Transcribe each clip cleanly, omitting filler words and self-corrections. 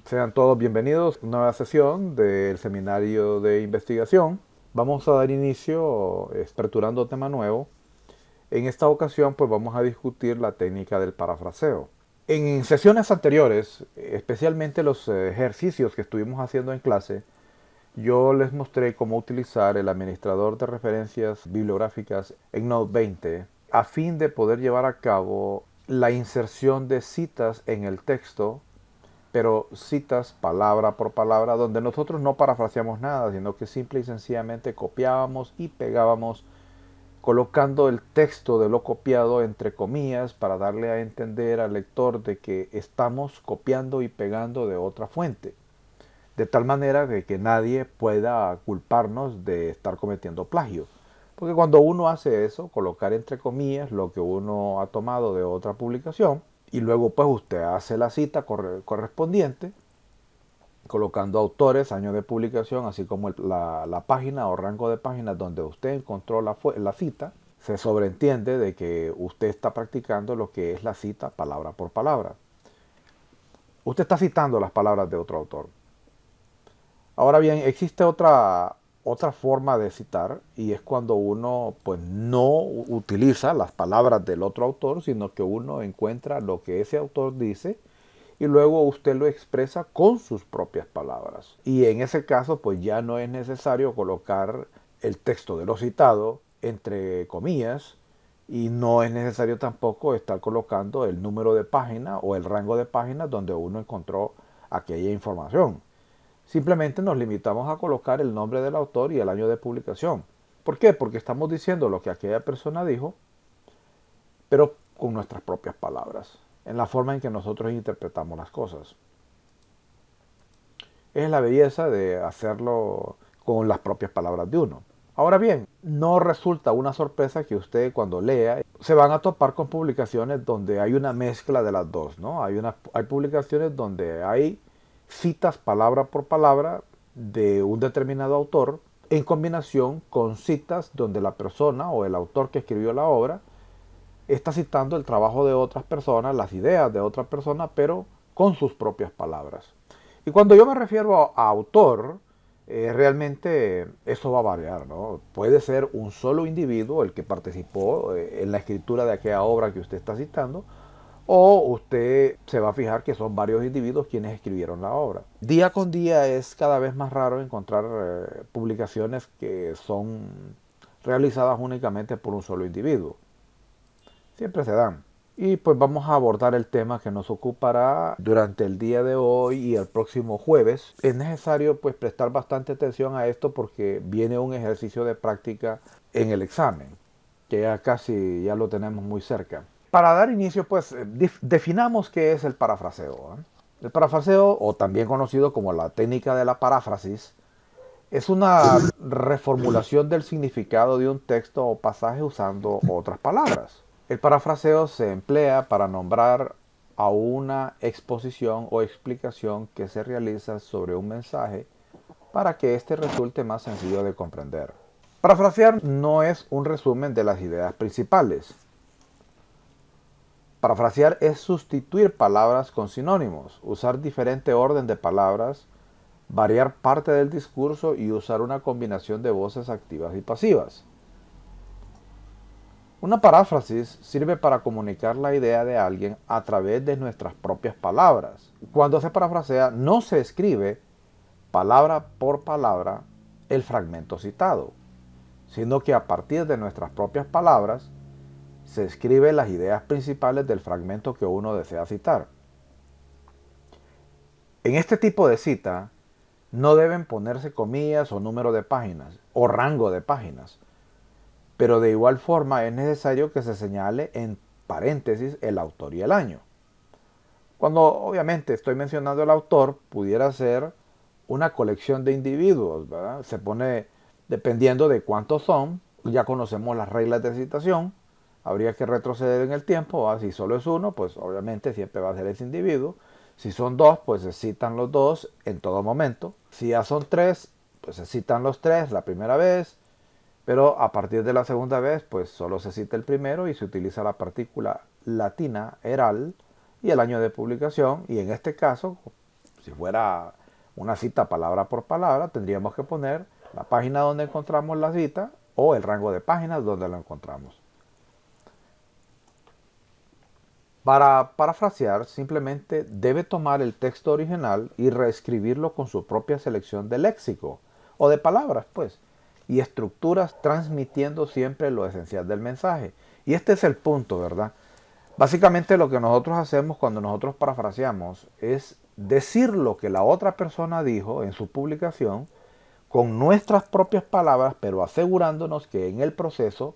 Sean todos bienvenidos a una nueva sesión del seminario de investigación. Vamos a dar inicio aperturando tema nuevo. En esta ocasión pues vamos a discutir la técnica del parafraseo. En sesiones anteriores, especialmente los ejercicios que estuvimos haciendo en clase, yo les mostré cómo utilizar el administrador de referencias bibliográficas EndNote 20 a fin de poder llevar a cabo la inserción de citas en el texto, pero citas palabra por palabra, donde nosotros no parafraseamos nada, sino que simple y sencillamente copiábamos y pegábamos, colocando el texto de lo copiado entre comillas para darle a entender al lector de que estamos copiando y pegando de otra fuente, de tal manera que nadie pueda culparnos de estar cometiendo plagio. Porque cuando uno hace eso, colocar entre comillas lo que uno ha tomado de otra publicación, y luego pues usted hace la cita correspondiente, colocando autores, año de publicación, así como la página o rango de páginas donde usted encontró la cita, se sobreentiende de que usted está practicando lo que es la cita palabra por palabra. Usted está citando las palabras de otro autor. Ahora bien, existe otra forma de citar, y es cuando uno pues no utiliza las palabras del otro autor, sino que uno encuentra lo que ese autor dice y luego usted lo expresa con sus propias palabras. Y en ese caso pues ya no es necesario colocar el texto de lo citado entre comillas, y no es necesario tampoco estar colocando el número de página o el rango de páginas donde uno encontró aquella información. Simplemente nos limitamos a colocar el nombre del autor y el año de publicación. ¿Por qué? Porque estamos diciendo lo que aquella persona dijo, pero con nuestras propias palabras, en la forma en que nosotros interpretamos las cosas. Es la belleza de hacerlo con las propias palabras de uno. Ahora bien, no resulta una sorpresa que usted cuando lea se van a topar con publicaciones donde hay una mezcla de las dos, ¿no? Hay publicaciones donde hay citas palabra por palabra de un determinado autor en combinación con citas donde la persona o el autor que escribió la obra está citando el trabajo de otras personas, las ideas de otras personas, pero con sus propias palabras. Y cuando yo me refiero a autor, realmente eso va a variar, ¿no? Puede ser un solo individuo el que participó en la escritura de aquella obra que usted está citando, o usted se va a fijar que son varios individuos quienes escribieron la obra. Día con día es cada vez más raro encontrar publicaciones que son realizadas únicamente por un solo individuo. Siempre se dan. Y pues vamos a abordar el tema que nos ocupará durante el día de hoy y el próximo jueves. Es necesario pues prestar bastante atención a esto porque viene un ejercicio de práctica en el examen, que ya casi ya lo tenemos muy cerca. Para dar inicio pues definamos qué es el parafraseo, ¿eh? El parafraseo, o también conocido como la técnica de la paráfrasis, es una reformulación del significado de un texto o pasaje usando otras palabras. El parafraseo se emplea para nombrar a una exposición o explicación que se realiza sobre un mensaje para que éste resulte más sencillo de comprender. Parafrasear no es un resumen de las ideas principales. Parafrasear es sustituir palabras con sinónimos, usar diferente orden de palabras, variar parte del discurso y usar una combinación de voces activas y pasivas. Una paráfrasis sirve para comunicar la idea de alguien a través de nuestras propias palabras. Cuando se parafrasea, no se escribe palabra por palabra el fragmento citado, sino que a partir de nuestras propias palabras se escriben las ideas principales del fragmento que uno desea citar. En este tipo de cita, no deben ponerse comillas o número de páginas o rango de páginas, pero de igual forma es necesario que se señale en paréntesis el autor y el año. Cuando obviamente estoy mencionando el autor, pudiera ser una colección de individuos, ¿verdad? Se pone, dependiendo de cuántos son, ya conocemos las reglas de citación, habría que retroceder en el tiempo, ¿verdad? Si solo es uno, pues obviamente siempre va a ser ese individuo. Si son dos, pues se citan los dos en todo momento. Si ya son tres, pues se citan los tres la primera vez. Pero a partir de la segunda vez, pues solo se cita el primero y se utiliza la partícula latina eral y el año de publicación. Y en este caso, Si fuera una cita palabra por palabra, tendríamos que poner la página donde encontramos la cita o el rango de páginas donde lo encontramos. Para parafrasear, simplemente debe tomar el texto original y reescribirlo con su propia selección de léxico o de palabras, pues, y estructuras, transmitiendo siempre lo esencial del mensaje. Y este es el punto, ¿verdad? Básicamente lo que nosotros hacemos cuando nosotros parafraseamos es decir lo que la otra persona dijo en su publicación con nuestras propias palabras, pero asegurándonos que en el proceso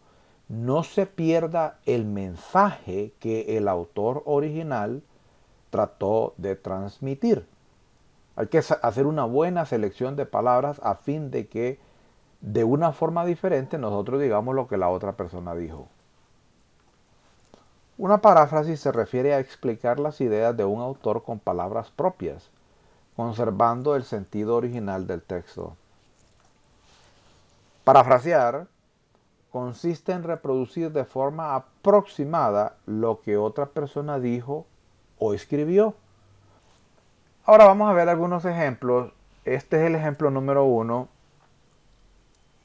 no se pierda el mensaje que el autor original trató de transmitir. Hay que hacer una buena selección de palabras a fin de que de una forma diferente nosotros digamos lo que la otra persona dijo. Una paráfrasis se refiere a explicar las ideas de un autor con palabras propias, conservando el sentido original del texto. Parafrasear consiste en reproducir de forma aproximada lo que otra persona dijo o escribió. Ahora vamos a ver algunos ejemplos. Este es el ejemplo número 1.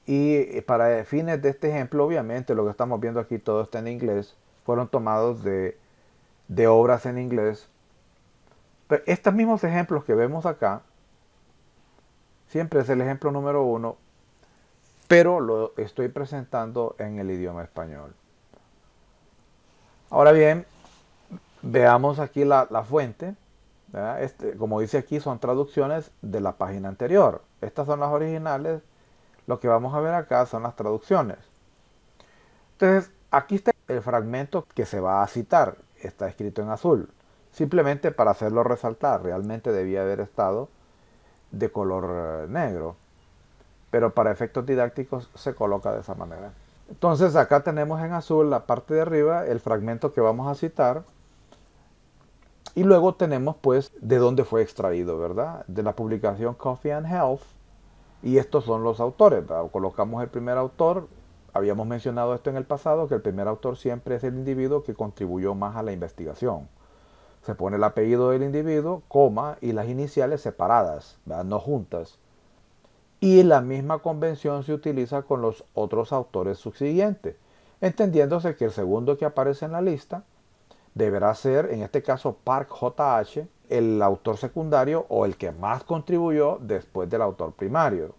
Y para fines de este ejemplo, obviamente, lo que estamos viendo aquí todo está en inglés. Fueron tomados de obras en inglés. Pero estos mismos ejemplos que vemos acá, siempre es el ejemplo número 1, pero lo estoy presentando en el idioma español. Ahora bien, veamos aquí la fuente. Como dice aquí, son traducciones de la página anterior. Estas son las originales. Lo que vamos a ver acá son las traducciones. Entonces, aquí está el fragmento que se va a citar. Está escrito en azul. Simplemente para hacerlo resaltar. Realmente debía haber estado de color negro. Pero para efectos didácticos se coloca de esa manera. Entonces, acá tenemos en azul la parte de arriba, el fragmento que vamos a citar. Y luego tenemos pues de dónde fue extraído, ¿verdad? De la publicación Coffee and Health. Y estos son los autores, ¿verdad? Colocamos el primer autor. Habíamos mencionado esto en el pasado, que el primer autor siempre es el individuo que contribuyó más a la investigación. Se pone el apellido del individuo, coma, y las iniciales separadas, ¿verdad? No juntas. Y la misma convención se utiliza con los otros autores subsiguientes, entendiéndose que el segundo que aparece en la lista deberá ser, en este caso, Park J.H., el autor secundario o el que más contribuyó después del autor primario,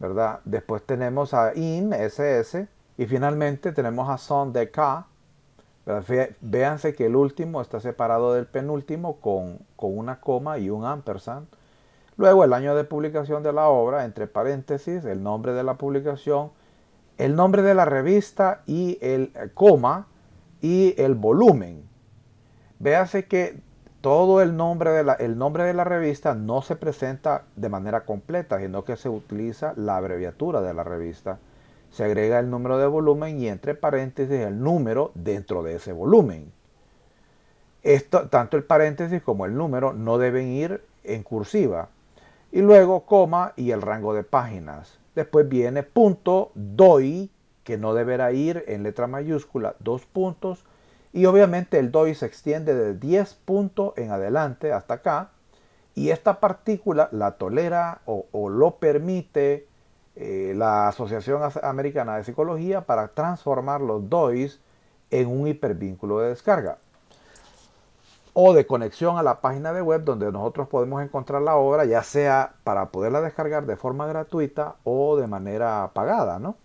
¿verdad? Después tenemos a In, S.S., y finalmente tenemos a Son de K. Véanse que el último está separado del penúltimo con una coma y un ampersand. Luego el año de publicación de la obra, entre paréntesis, el nombre de la publicación, el nombre de la revista y el coma, y el volumen. Véase que todo el nombre de la revista no se presenta de manera completa, sino que se utiliza la abreviatura de la revista. Se agrega el número de volumen y entre paréntesis el número dentro de ese volumen. Tanto el paréntesis como el número no deben ir en cursiva. Y luego coma y el rango de páginas. Después viene punto, DOI, que no deberá ir en letra mayúscula, 2 puntos, y obviamente el DOI se extiende de 10 puntos en adelante hasta acá, y esta partícula la tolera o lo permite la Asociación Americana de Psicología para transformar los DOIs en un hipervínculo de descarga o de conexión a la página de web donde nosotros podemos encontrar la obra, ya sea para poderla descargar de forma gratuita o de manera pagada, ¿no?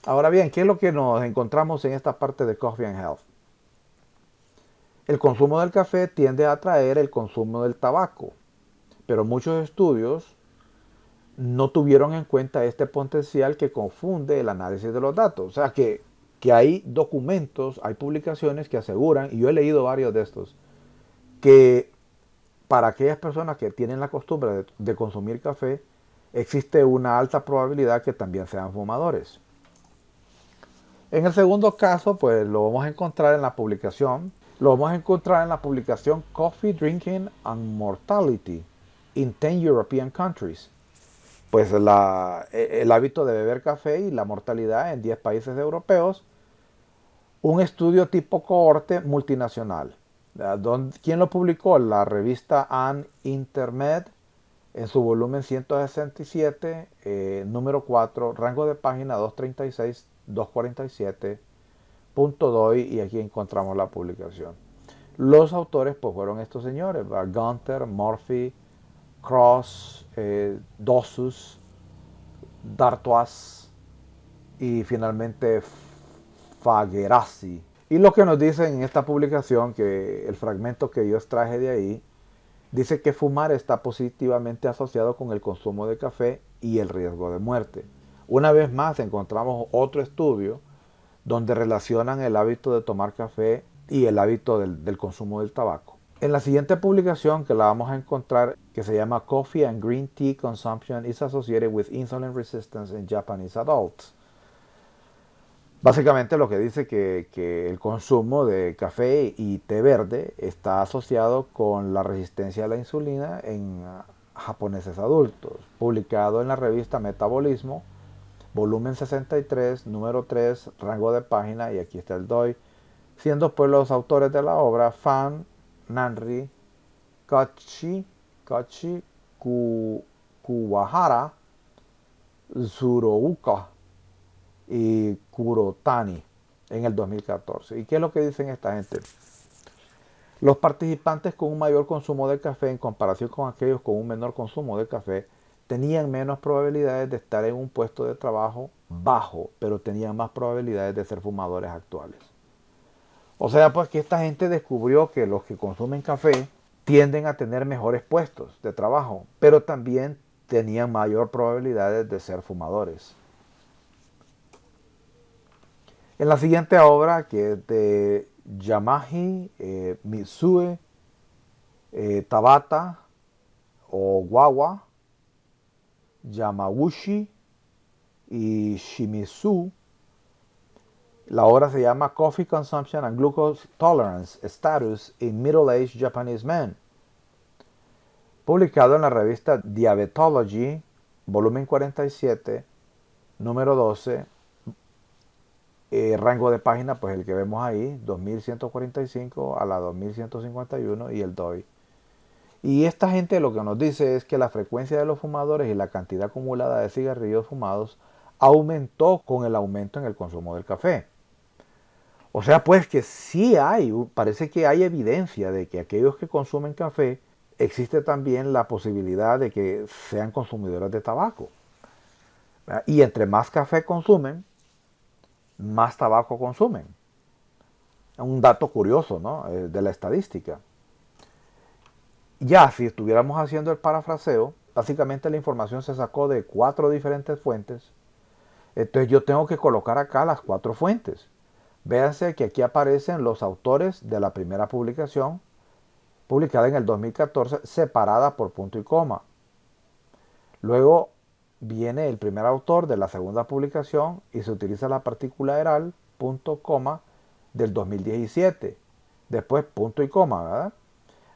Ahora bien, ¿qué es lo que nos encontramos en esta parte de Coffee and Health? El consumo del café tiende a atraer el consumo del tabaco, pero muchos estudios no tuvieron en cuenta este potencial que confunde el análisis de los datos. O sea que hay documentos, hay publicaciones que aseguran, y yo he leído varios de estos, que para aquellas personas que tienen la costumbre de consumir café, existe una alta probabilidad que también sean fumadores. En el segundo caso, pues lo vamos a encontrar en la publicación. Lo vamos a encontrar en la publicación Coffee Drinking and Mortality in 10 European Countries. Pues el hábito de beber café y la mortalidad en 10 países europeos. Un estudio tipo cohorte multinacional. ¿Quién lo publicó? La revista An Intermed en su volumen 167, número 4, rango de página 236, 247, punto DOI, y aquí encontramos la publicación. Los autores pues fueron estos señores, Gunther, Murphy, Cross, Dossus, D'Artois y finalmente Fagherassi. Y lo que nos dicen en esta publicación, que el fragmento que yo extraje de ahí, dice que fumar está positivamente asociado con el consumo de café y el riesgo de muerte. Una vez más encontramos otro estudio donde relacionan el hábito de tomar café y el hábito del consumo del tabaco. En la siguiente publicación, que la vamos a encontrar, que se llama Coffee and Green Tea Consumption is Associated with Insulin Resistance in Japanese Adults. Básicamente lo que dice que el consumo de café y té verde está asociado con la resistencia a la insulina en japoneses adultos, publicado en la revista Metabolismo, volumen 63, número 3, rango de página, y aquí está el DOI, siendo pues los autores de la obra Fan, Nanri, Kachi Kuwahara, Zurouka y Kurotani en el 2014. ¿Y qué es lo que dicen esta gente? Los participantes con un mayor consumo de café en comparación con aquellos con un menor consumo de café tenían menos probabilidades de estar en un puesto de trabajo bajo, pero tenían más probabilidades de ser fumadores actuales. O sea, pues que esta gente descubrió que los que consumen café tienden a tener mejores puestos de trabajo, pero también tenían mayor probabilidades de ser fumadores. En la siguiente obra, que es de Yamaji, Mitsue, Tabata o Wawa, Yamauchi y Shimizu, la obra se llama Coffee Consumption and Glucose Tolerance Status in Middle-Aged Japanese Men, publicado en la revista Diabetology, volumen 47, número 12, rango de página, pues el que vemos ahí, 2145 a la 2151 y el DOI. Y esta gente lo que nos dice es que la frecuencia de los fumadores y la cantidad acumulada de cigarrillos fumados aumentó con el aumento en el consumo del café. O sea, pues que sí hay, parece que hay evidencia de que aquellos que consumen café, existe también la posibilidad de que sean consumidores de tabaco. Y entre más café consumen, más tabaco consumen. Un dato curioso, ¿no? De la estadística. Ya, si estuviéramos haciendo el parafraseo, básicamente la información se sacó de 4 diferentes fuentes. Entonces yo tengo que colocar acá las 4 fuentes. Véanse que aquí aparecen los autores de la primera publicación, publicada en el 2014, separada por punto y coma. Luego viene el primer autor de la segunda publicación y se utiliza la partícula eral, punto, coma, del 2017. Después punto y coma, ¿verdad?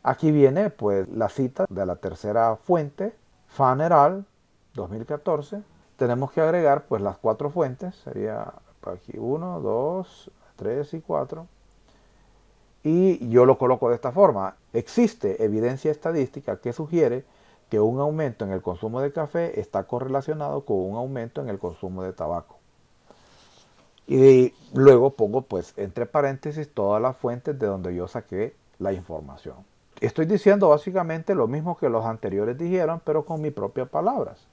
Aquí viene pues la cita de la tercera fuente, Fan eral, 2014. Tenemos que agregar pues las 4 fuentes, sería aquí 1, 2, 3 y 4. Y yo lo coloco de esta forma. Existe evidencia estadística que sugiere que un aumento en el consumo de café está correlacionado con un aumento en el consumo de tabaco. Y luego pongo pues entre paréntesis todas las fuentes de donde yo saqué la información. Estoy diciendo básicamente lo mismo que los anteriores dijeron, pero con mis propias palabras.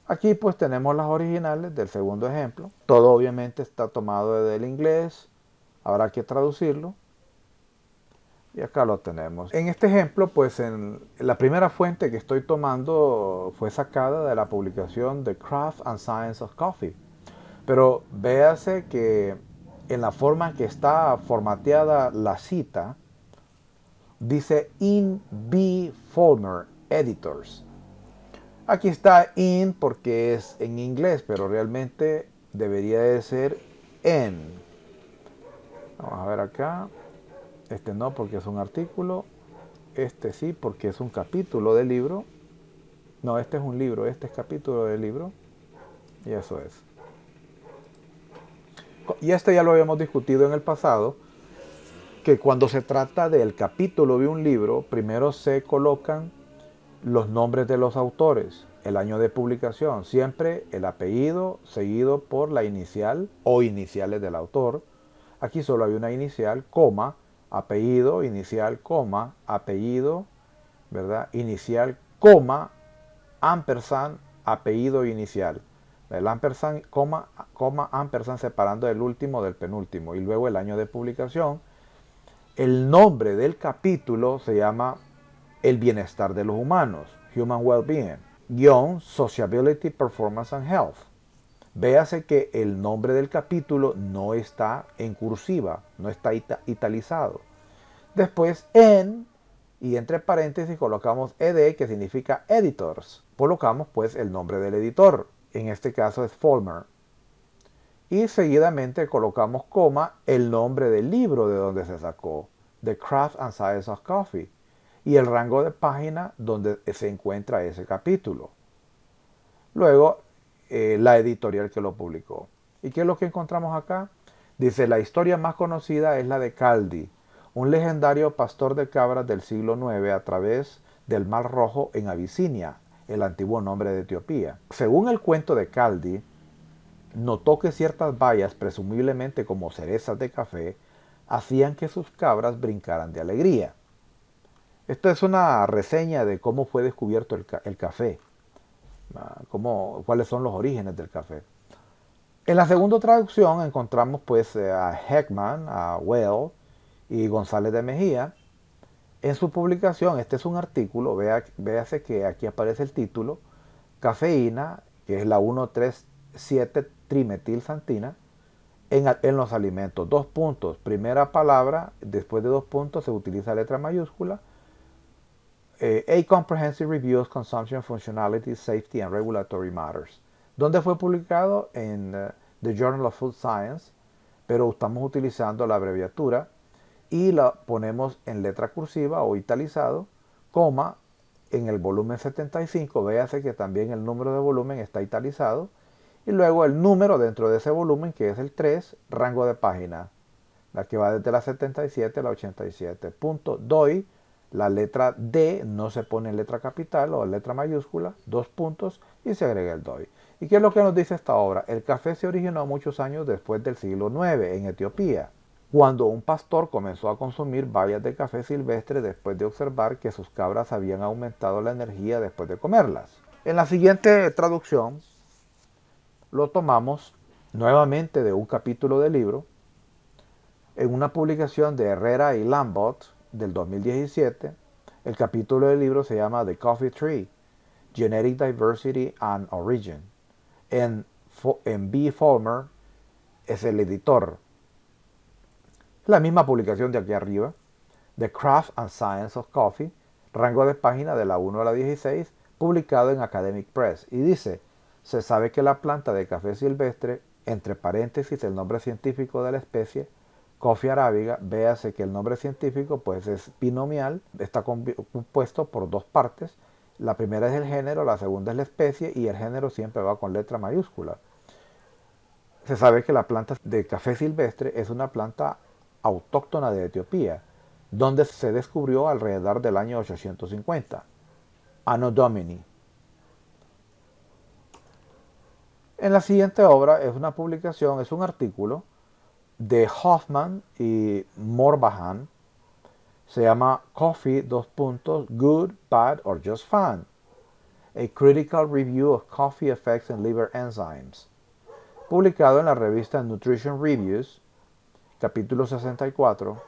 Aquí pues tenemos las originales del segundo ejemplo. Todo obviamente está tomado del inglés. Habrá que traducirlo. Y acá lo tenemos. En este ejemplo, pues en la primera fuente que estoy tomando fue sacada de la publicación The Craft and Science of Coffee. Pero véase que en la forma en que está formateada la cita, dice In B. Fulmer Editors. Aquí está in porque es en inglés, pero realmente debería de ser en. Vamos a ver acá. Este no porque es un artículo. Este sí porque es un capítulo del libro. No, este es un libro, este es capítulo del libro. Y eso es. Y este ya lo habíamos discutido en el pasado, que cuando se trata del capítulo de un libro, primero se colocan los nombres de los autores, el año de publicación, siempre el apellido seguido por la inicial o iniciales del autor. Aquí solo hay una inicial, coma, apellido, inicial, coma, apellido, ¿verdad? Inicial, coma, ampersand, apellido inicial. El ampersand, coma, ampersand separando el último del penúltimo. Y luego el año de publicación. El nombre del capítulo se llama El bienestar de los humanos, Human Wellbeing, guión Sociability, Performance and Health. Véase que el nombre del capítulo no está en cursiva, no está italizado. Después en y entre paréntesis colocamos ed, que significa editors. Colocamos pues el nombre del editor, en este caso es Vollmer. Y seguidamente colocamos coma el nombre del libro de donde se sacó, The Craft and Science of Coffee, y el rango de página donde se encuentra ese capítulo. Luego, la editorial que lo publicó. ¿Y qué es lo que encontramos acá? Dice, la historia más conocida es la de Caldi, un legendario pastor de cabras del siglo IX a través del Mar Rojo en Abisinia, el antiguo nombre de Etiopía. Según el cuento de Caldi, notó que ciertas bayas, presumiblemente como cerezas de café, hacían que sus cabras brincaran de alegría. Esto es una reseña de cómo fue descubierto el café, cuáles son los orígenes del café. En la segunda traducción encontramos pues a Heckman, a Well y González de Mejía. En su publicación, este es un artículo, véase que aquí aparece el título, Cafeína, que es la 1,3,7-trimetilsantina, en los alimentos. 2 puntos, primera palabra, después de 2 puntos se utiliza letra mayúscula. A Comprehensive Review of Consumption, Functionality, Safety and Regulatory Matters. ¿Dónde fue publicado? En The Journal of Food Science, pero estamos utilizando la abreviatura y la ponemos en letra cursiva o italizado, coma, en el volumen 75, véase que también el número de volumen está italizado, y luego el número dentro de ese volumen, que es el 3, rango de página, la que va desde la 77 a la 87. Punto DOI, la letra D no se pone en letra capital o en letra mayúscula, 2 puntos y se agrega el DOI. ¿Y qué es lo que nos dice esta obra? El café se originó muchos años después del siglo IX en Etiopía, cuando un pastor comenzó a consumir bayas de café silvestre después de observar que sus cabras habían aumentado la energía después de comerlas. En la siguiente traducción lo tomamos nuevamente de un capítulo del libro, en una publicación de Herrera y Lambot del 2017. El capítulo del libro se llama The Coffee Tree, Genetic Diversity and Origin. En B. Vollmer es el editor. La misma publicación de aquí arriba, The Craft and Science of Coffee, rango de página de la 1 a la 16, publicado en Academic Press. Y dice, se sabe que la planta de café silvestre, entre paréntesis el nombre científico de la especie, Coffea arábiga, véase que el nombre científico pues es binomial, está compuesto por 2 partes. La primera es el género, la segunda es la especie y el género siempre va con letra mayúscula. Se sabe que la planta de café silvestre es una planta autóctona de Etiopía, donde se descubrió alrededor del año 850, Anno Domini. En la siguiente obra es una publicación, es un artículo de Hoffman y Morbahan, se llama Coffee, Good, Bad or Just Fine, A Critical Review of Coffee Effects and Liver Enzymes, publicado en la revista Nutrition Reviews, capítulo 64,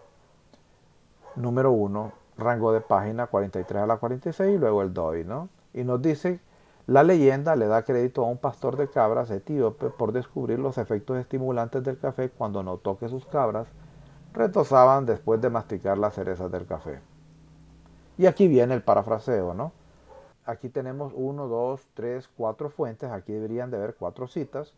número 1, rango de página 43 a la 46 y luego el DOI, ¿no? Y nos dice, la leyenda le da crédito a un pastor de cabras etíope por descubrir los efectos estimulantes del café cuando notó que sus cabras retozaban después de masticar las cerezas del café. Y aquí viene el parafraseo, ¿no? Aquí tenemos 1, 2, 3, 4 fuentes, aquí deberían de haber 4 citas.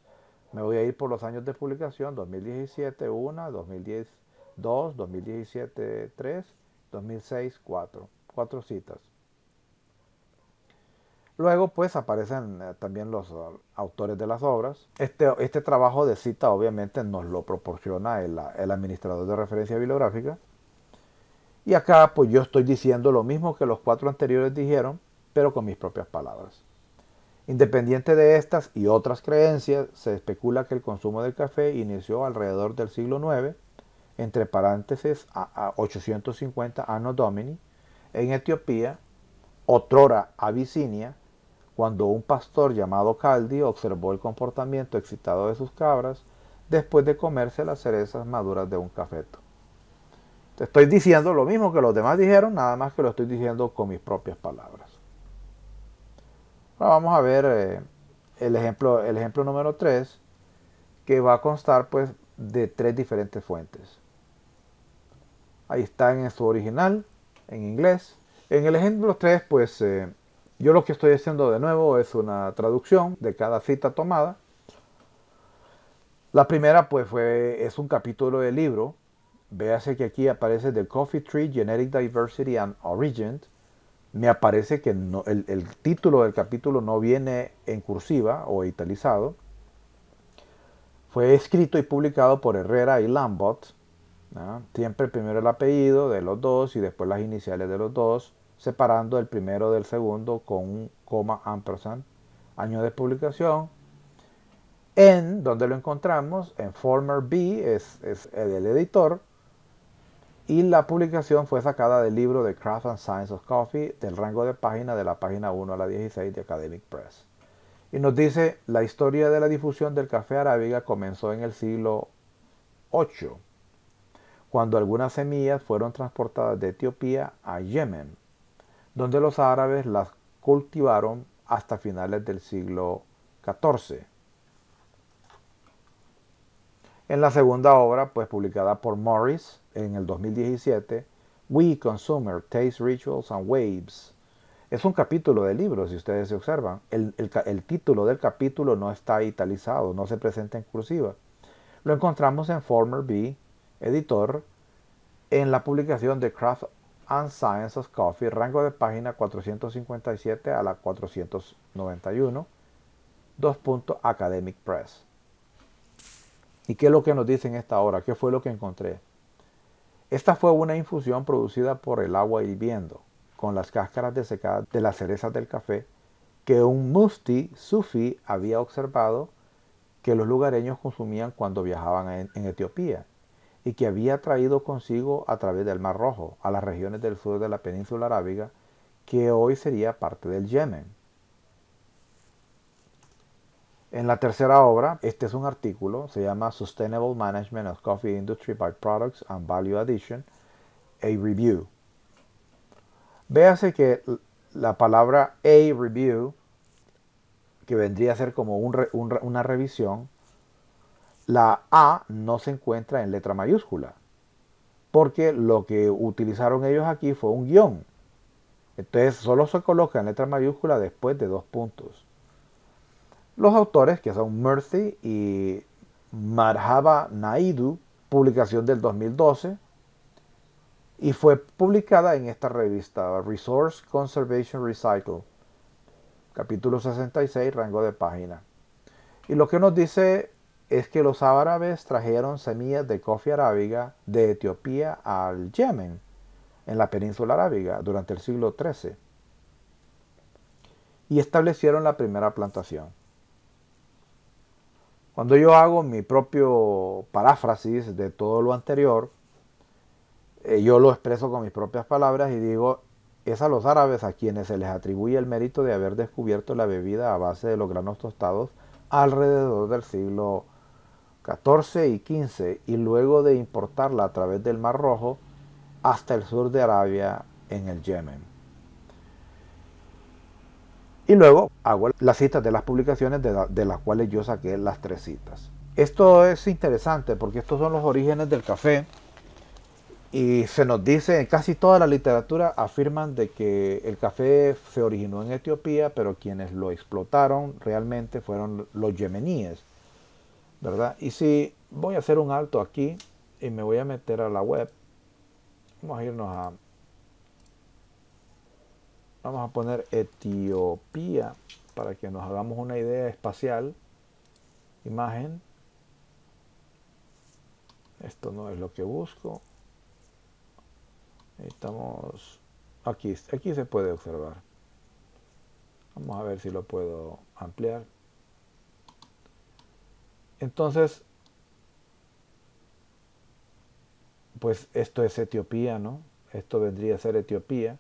Me voy a ir por los años de publicación, 2017 1, 2010 2, 2017 3, 2006 4. 4 citas. Luego pues aparecen también los autores de las obras. Este trabajo de cita obviamente nos lo proporciona el administrador de referencia bibliográfica. Y acá pues yo estoy diciendo lo mismo que los cuatro anteriores dijeron, pero con mis propias palabras. Independiente de estas y otras creencias, se especula que el consumo de café inició alrededor del siglo IX, entre paréntesis a 850 Anno Domini, en Etiopía, otrora Abisinia, cuando un pastor llamado Caldi observó el comportamiento excitado de sus cabras después de comerse las cerezas maduras de un cafeto. Te estoy diciendo lo mismo que los demás dijeron, nada más que lo estoy diciendo con mis propias palabras. Ahora vamos a ver el ejemplo número 3, que va a constar pues de tres diferentes fuentes. Ahí está en su original, en inglés. En el ejemplo 3, pues yo lo que estoy haciendo de nuevo es una traducción de cada cita tomada. La primera pues es un capítulo del libro. Véase que aquí aparece The Coffee Tree, Genetic Diversity and Origin. Me aparece que no, el título del capítulo no viene en cursiva o italizado. Fue escrito y publicado por Herrera y Lambot, ¿no? Siempre primero el apellido de los dos y después las iniciales de los dos, separando el primero del segundo con un coma ampersand. Año de publicación. En donde lo encontramos, en Former B es el editor. Y la publicación fue sacada del libro The Craft and Science of Coffee, del rango de página de la página 1 a la 16 de Academic Press. Y nos dice, la historia de la difusión del café arábiga comenzó en el siglo VIII, cuando algunas semillas fueron transportadas de Etiopía a Yemen, donde los árabes las cultivaron hasta finales del siglo XIV. En la segunda obra, pues publicada por Morris en el 2017, We Consumer, Taste Rituals and Waves. Es un capítulo del libro, si ustedes se observan. El título del capítulo no está italizado, no se presenta en cursiva. Lo encontramos en Former B, editor, en la publicación de Craft and Science of Coffee, rango de página 457 a la 491, Academic Press. ¿Y qué es lo que nos dice en esta hora? ¿Qué fue lo que encontré? Esta fue una infusión producida por el agua hirviendo, con las cáscaras desecadas de las cerezas del café, que un mufti sufi había observado que los lugareños consumían cuando viajaban en Etiopía, y que había traído consigo a través del Mar Rojo a las regiones del sur de la península arábiga, que hoy sería parte del Yemen. En la tercera obra, este es un artículo, se llama Sustainable Management of Coffee Industry by Products and Value Addition, a Review. Véase que la palabra a review, que vendría a ser como una revisión, la A no se encuentra en letra mayúscula, porque lo que utilizaron ellos aquí fue un guión. Entonces solo se coloca en letra mayúscula después de dos puntos. Los autores, que son Murthy y Madhava Naidu, publicación del 2012, y fue publicada en esta revista Resource Conservation Recycle, capítulo 66, rango de página. Y lo que nos dice es que los árabes trajeron semillas de coffee arábiga de Etiopía al Yemen, en la península arábiga, durante el siglo XIII, y establecieron la primera plantación. Cuando yo hago mi propio paráfrasis de todo lo anterior, yo lo expreso con mis propias palabras y digo, es a los árabes a quienes se les atribuye el mérito de haber descubierto la bebida a base de los granos tostados alrededor del siglo XIV y XV, y luego de importarla a través del Mar Rojo hasta el sur de Arabia en el Yemen. Y luego hago las citas de las publicaciones de las cuales yo saqué las tres citas. Esto es interesante porque estos son los orígenes del café. Y se nos dice, en casi toda la literatura afirman de que el café se originó en Etiopía, pero quienes lo explotaron realmente fueron los yemeníes, ¿verdad? Y si voy a hacer un alto aquí y me voy a meter a la web, vamos a poner Etiopía para que nos hagamos una idea espacial. Imagen. Esto no es lo que busco. Estamos aquí se puede observar. Vamos a ver si lo puedo ampliar. Entonces, pues esto es Etiopía, ¿no? Esto vendría a ser Etiopía,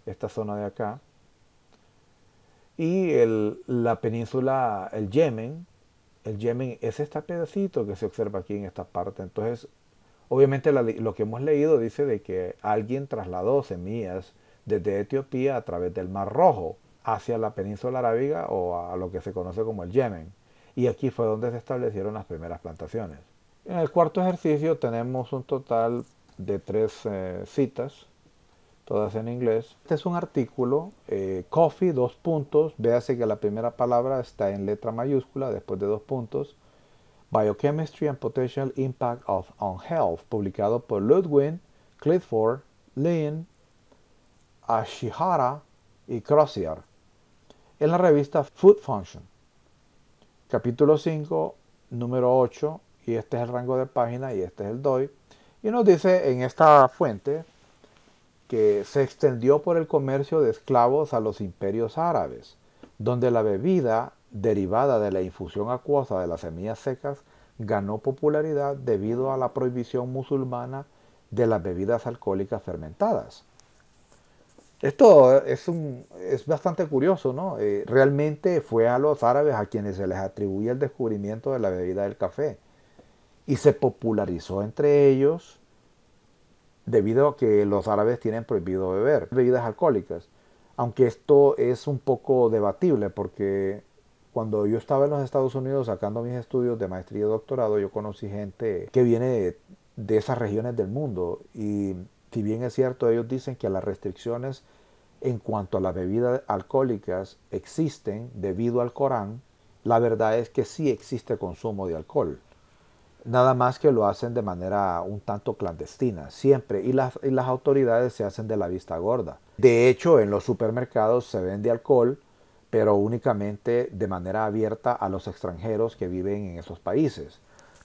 esta zona de acá. Y la península, el Yemen es este pedacito que se observa aquí en esta parte. Entonces, obviamente lo que hemos leído dice de que alguien trasladó semillas desde Etiopía a través del Mar Rojo hacia la península arábiga o a lo que se conoce como el Yemen. Y aquí fue donde se establecieron las primeras plantaciones. En el cuarto ejercicio tenemos un total de 3 citas, todas en inglés. Este es un artículo, coffee, 2 puntos. Véase que la primera palabra está en letra mayúscula después de 2 puntos. Biochemistry and Potential Impact on Health, publicado por Ludwig, Clifford, Lin, Ashihara y Crozier en la revista Food Function. Capítulo 5, número 8, y este es el rango de página y este es el DOI. Y nos dice en esta fuente que se extendió por el comercio de esclavos a los imperios árabes, donde la bebida derivada de la infusión acuosa de las semillas secas ganó popularidad debido a la prohibición musulmana de las bebidas alcohólicas fermentadas. Esto es bastante curioso, ¿no? Realmente fue a los árabes a quienes se les atribuye el descubrimiento de la bebida del café y se popularizó entre ellos debido a que los árabes tienen prohibido beber bebidas alcohólicas. Aunque esto es un poco debatible porque cuando yo estaba en los Estados Unidos sacando mis estudios de maestría y doctorado, yo conocí gente que viene de esas regiones del mundo y si bien es cierto, ellos dicen que las restricciones en cuanto a las bebidas alcohólicas existen debido al Corán, la verdad es que sí existe consumo de alcohol. Nada más que lo hacen de manera un tanto clandestina, siempre. Y las autoridades se hacen de la vista gorda. De hecho, en los supermercados se vende alcohol, pero únicamente de manera abierta a los extranjeros que viven en esos países.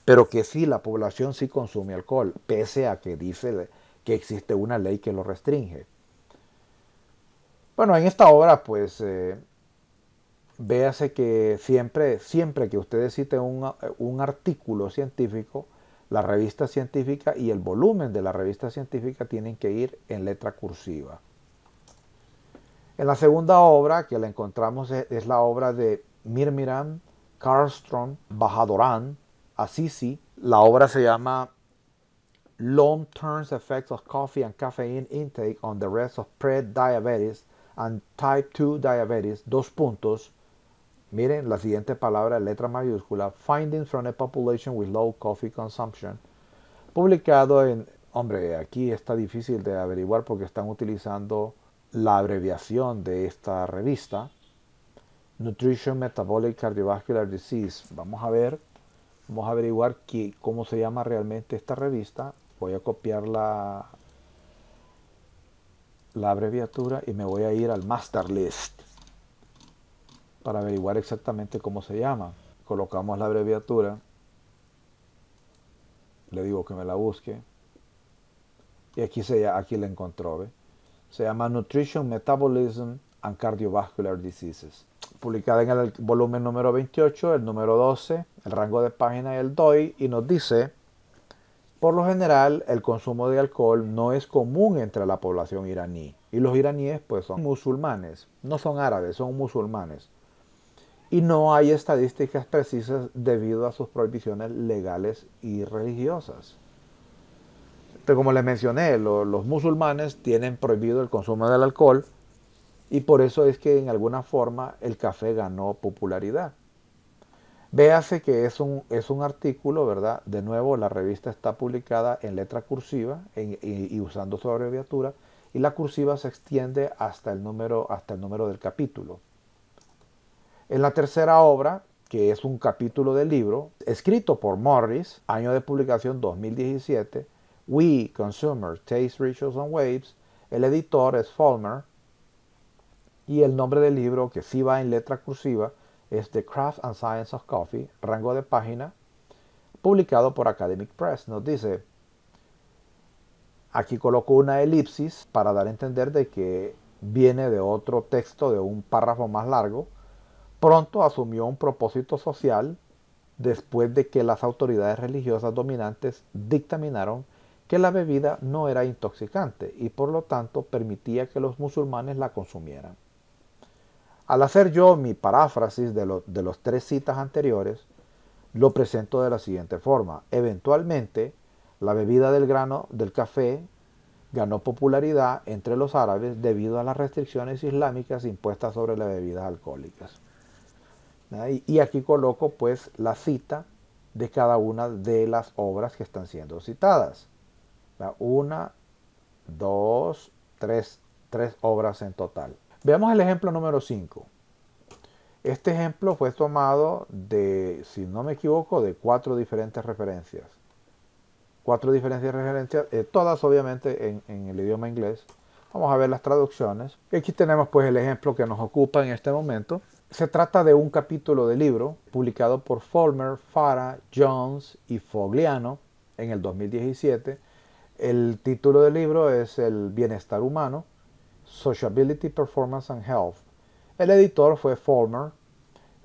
Pero que sí, la población sí consume alcohol, pese a que dice que existe una ley que lo restringe. Bueno, en esta obra, pues, véase que siempre que ustedes citen un artículo científico, la revista científica y el volumen de la revista científica tienen que ir en letra cursiva. En la segunda obra que la encontramos es la obra de Mirmiran Karlström Bahadoran Assisi. La obra se llama Long-Term Effects of Coffee and Caffeine Intake on the Rest of Pre-Diabetes and Type 2 Diabetes. 2 puntos. Miren la siguiente palabra, letra mayúscula, Findings from a Population with Low Coffee Consumption, publicado en, hombre, aquí está difícil de averiguar porque están utilizando la abreviación de esta revista, Nutrition, Metabolic, Cardiovascular Disease. Vamos a averiguar cómo se llama realmente esta revista. Voy a copiar la abreviatura y me voy a ir al Master List para averiguar exactamente cómo se llama. Colocamos la abreviatura, le digo que me la busque y aquí la encontró. ¿Ve? Se llama Nutrition, Metabolism and Cardiovascular Diseases. Publicada en el volumen número 28, el número 12, el rango de página y el DOI, y nos dice, por lo general, el consumo de alcohol no es común entre la población iraní. Y los iraníes pues son musulmanes, no son árabes, son musulmanes. Y no hay estadísticas precisas debido a sus prohibiciones legales y religiosas. Entonces, como les mencioné, los musulmanes tienen prohibido el consumo del alcohol y por eso es que en alguna forma el café ganó popularidad. Véase que es un artículo, ¿verdad? De nuevo, la revista está publicada en letra cursiva y usando su abreviatura y la cursiva se extiende hasta el número del capítulo. En la tercera obra, que es un capítulo del libro, escrito por Morris, año de publicación 2017, We Consumers, Taste, Rituals and Waves, el editor es Fulmer, y el nombre del libro, que sí va en letra cursiva, es The Craft and Science of Coffee, rango de página, publicado por Academic Press. Nos dice, Aquí coloco una elipsis para dar a entender de que viene de otro texto, de un párrafo más largo. Pronto asumió un propósito social después de que las autoridades religiosas dominantes dictaminaron que la bebida no era intoxicante y por lo tanto permitía que los musulmanes la consumieran. Al hacer yo mi paráfrasis de los tres citas anteriores, lo presento de la siguiente forma. Eventualmente, la bebida del grano del café ganó popularidad entre los árabes debido a las restricciones islámicas impuestas sobre las bebidas alcohólicas. Y aquí coloco pues la cita de cada una de las obras que están siendo citadas. Una, dos, tres obras en total. Veamos el ejemplo número 5. Este ejemplo fue tomado de, si no me equivoco, de cuatro diferentes referencias. Todas obviamente en el idioma inglés. Vamos a ver las traducciones. Y aquí tenemos pues el ejemplo que nos ocupa en este momento. Se trata de un capítulo de libro publicado por Fulmer, Farah, Jones y Fogliano en el 2017. El título del libro es El bienestar humano, Sociability, Performance and Health. El editor fue Fulmer.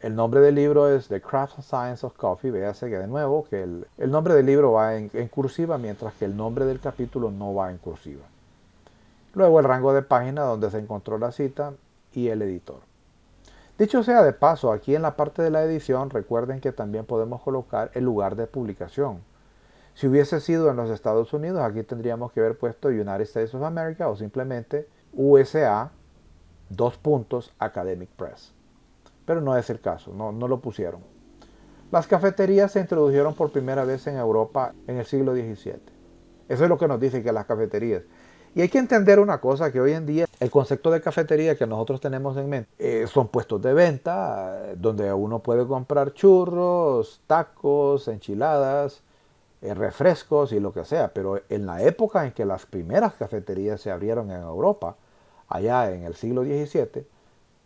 El nombre del libro es The Craft and Science of Coffee. Véase que de nuevo que el nombre del libro va en cursiva, mientras que el nombre del capítulo no va en cursiva. Luego el rango de página donde se encontró la cita y el editor. Dicho sea de paso, aquí en la parte de la edición recuerden que también podemos colocar el lugar de publicación. Si hubiese sido en los Estados Unidos, aquí tendríamos que haber puesto United States of America o simplemente USA, Academic Press. Pero no es el caso, no lo pusieron. Las cafeterías se introdujeron por primera vez en Europa en el siglo XVII. Eso es lo que nos dice que las cafeterías. Y hay que entender una cosa, que hoy en día el concepto de cafetería que nosotros tenemos en mente son puestos de venta donde uno puede comprar churros, tacos, enchiladas, refrescos y lo que sea. Pero en la época en que las primeras cafeterías se abrieron en Europa, allá en el siglo XVII,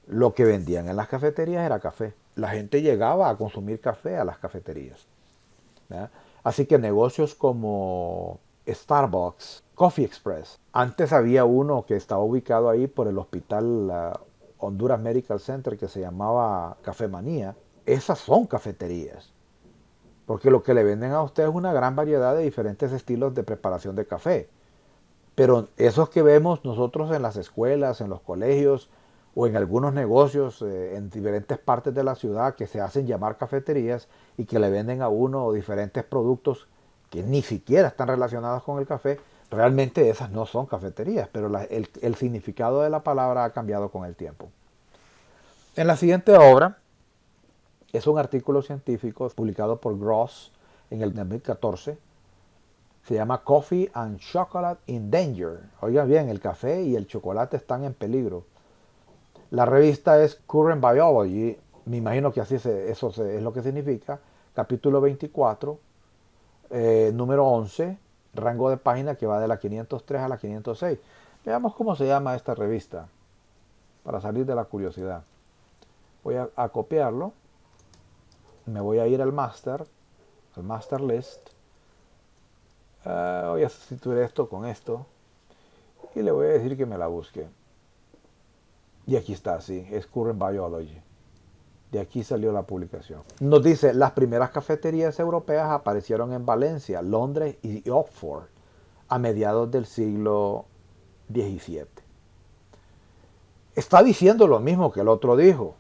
lo que vendían en las cafeterías era café. La gente llegaba a consumir café a las cafeterías, ¿verdad? Así que negocios como Starbucks, Coffee Express. Antes había uno que estaba ubicado ahí por el hospital Honduras Medical Center que se llamaba Café Manía. Esas son cafeterías. Porque lo que le venden a usted es una gran variedad de diferentes estilos de preparación de café. Pero esos que vemos nosotros en las escuelas, en los colegios o en algunos negocios en diferentes partes de la ciudad que se hacen llamar cafeterías y que le venden a uno diferentes productos que ni siquiera están relacionados con el café, realmente esas no son cafeterías, pero el significado de la palabra ha cambiado con el tiempo. En la siguiente obra es un artículo científico publicado por Gross en el 2014. Se llama Coffee and Chocolate in Danger. Oigan bien, el café y el chocolate están en peligro. La revista es Current Biology, me imagino que eso es lo que significa. Capítulo 24, número 11, rango de página que va de la 503 a la 506. Veamos cómo se llama esta revista, para salir de la curiosidad. Voy a copiarlo, me voy a ir al master list. Voy a sustituir esto con esto y le voy a decir que me la busque. Y aquí está, sí, es Current Biology. De aquí salió la publicación. Nos dice, las primeras cafeterías europeas aparecieron en Valencia, Londres y Oxford a mediados del siglo XVII. Está diciendo lo mismo que el otro dijo,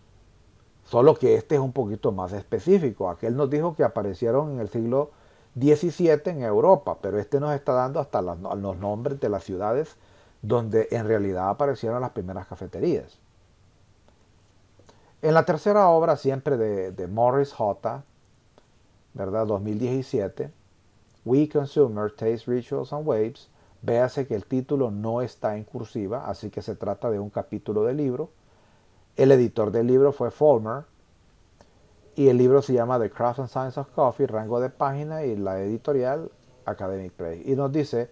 solo que este es un poquito más específico. Aquel nos dijo que aparecieron en el siglo XVII en Europa, pero este nos está dando hasta los nombres de las ciudades donde en realidad aparecieron las primeras cafeterías. En la tercera obra, siempre de Morris J., ¿verdad? 2017, We Consumer Taste Rituals and Waves, véase que el título no está en cursiva, así que se trata de un capítulo del libro. El editor del libro fue Fulmer, y el libro se llama The Craft and Science of Coffee, rango de página, y la editorial Academic Press. Y nos dice,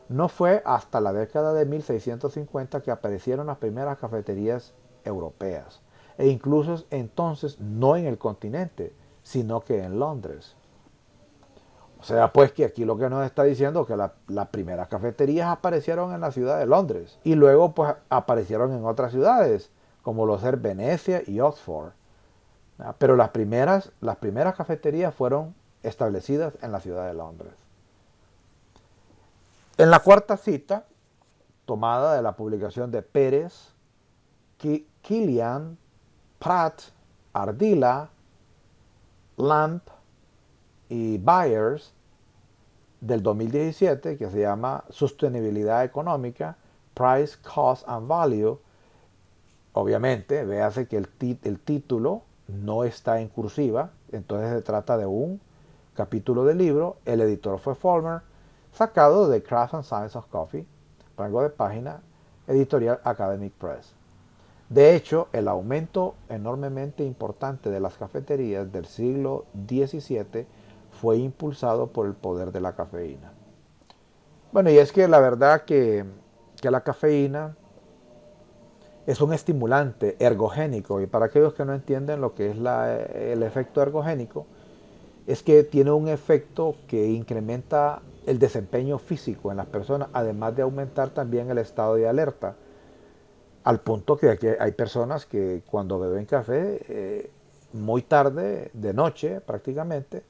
no fue hasta la década de 1650 que aparecieron las primeras cafeterías europeas, e incluso entonces no en el continente, sino que en Londres. sea, pues que aquí lo que nos está diciendo es que las primeras cafeterías aparecieron en la ciudad de Londres y luego pues aparecieron en otras ciudades, como lo ser Venecia y Oxford. Pero las primeras cafeterías fueron establecidas en la ciudad de Londres. En la cuarta cita, tomada de la publicación de Pérez, Kilian, Pratt, Ardila, Lamp y Byers, del 2017, que se llama Sostenibilidad Económica, Price, Cost and Value. Obviamente, véase que el título no está en cursiva, entonces se trata de un capítulo del libro. El editor fue Fulmer, sacado de Craft and Science of Coffee, rango de página, editorial Academic Press. De hecho, el aumento enormemente importante de las cafeterías del siglo XVII fue impulsado por el poder de la cafeína. Bueno, y es que la verdad que la cafeína es un estimulante ergogénico, y para aquellos que no entienden lo que es el efecto ergogénico, es que tiene un efecto que incrementa el desempeño físico en las personas, además de aumentar también el estado de alerta, al punto que aquí hay personas que cuando beben café, muy tarde, de noche prácticamente,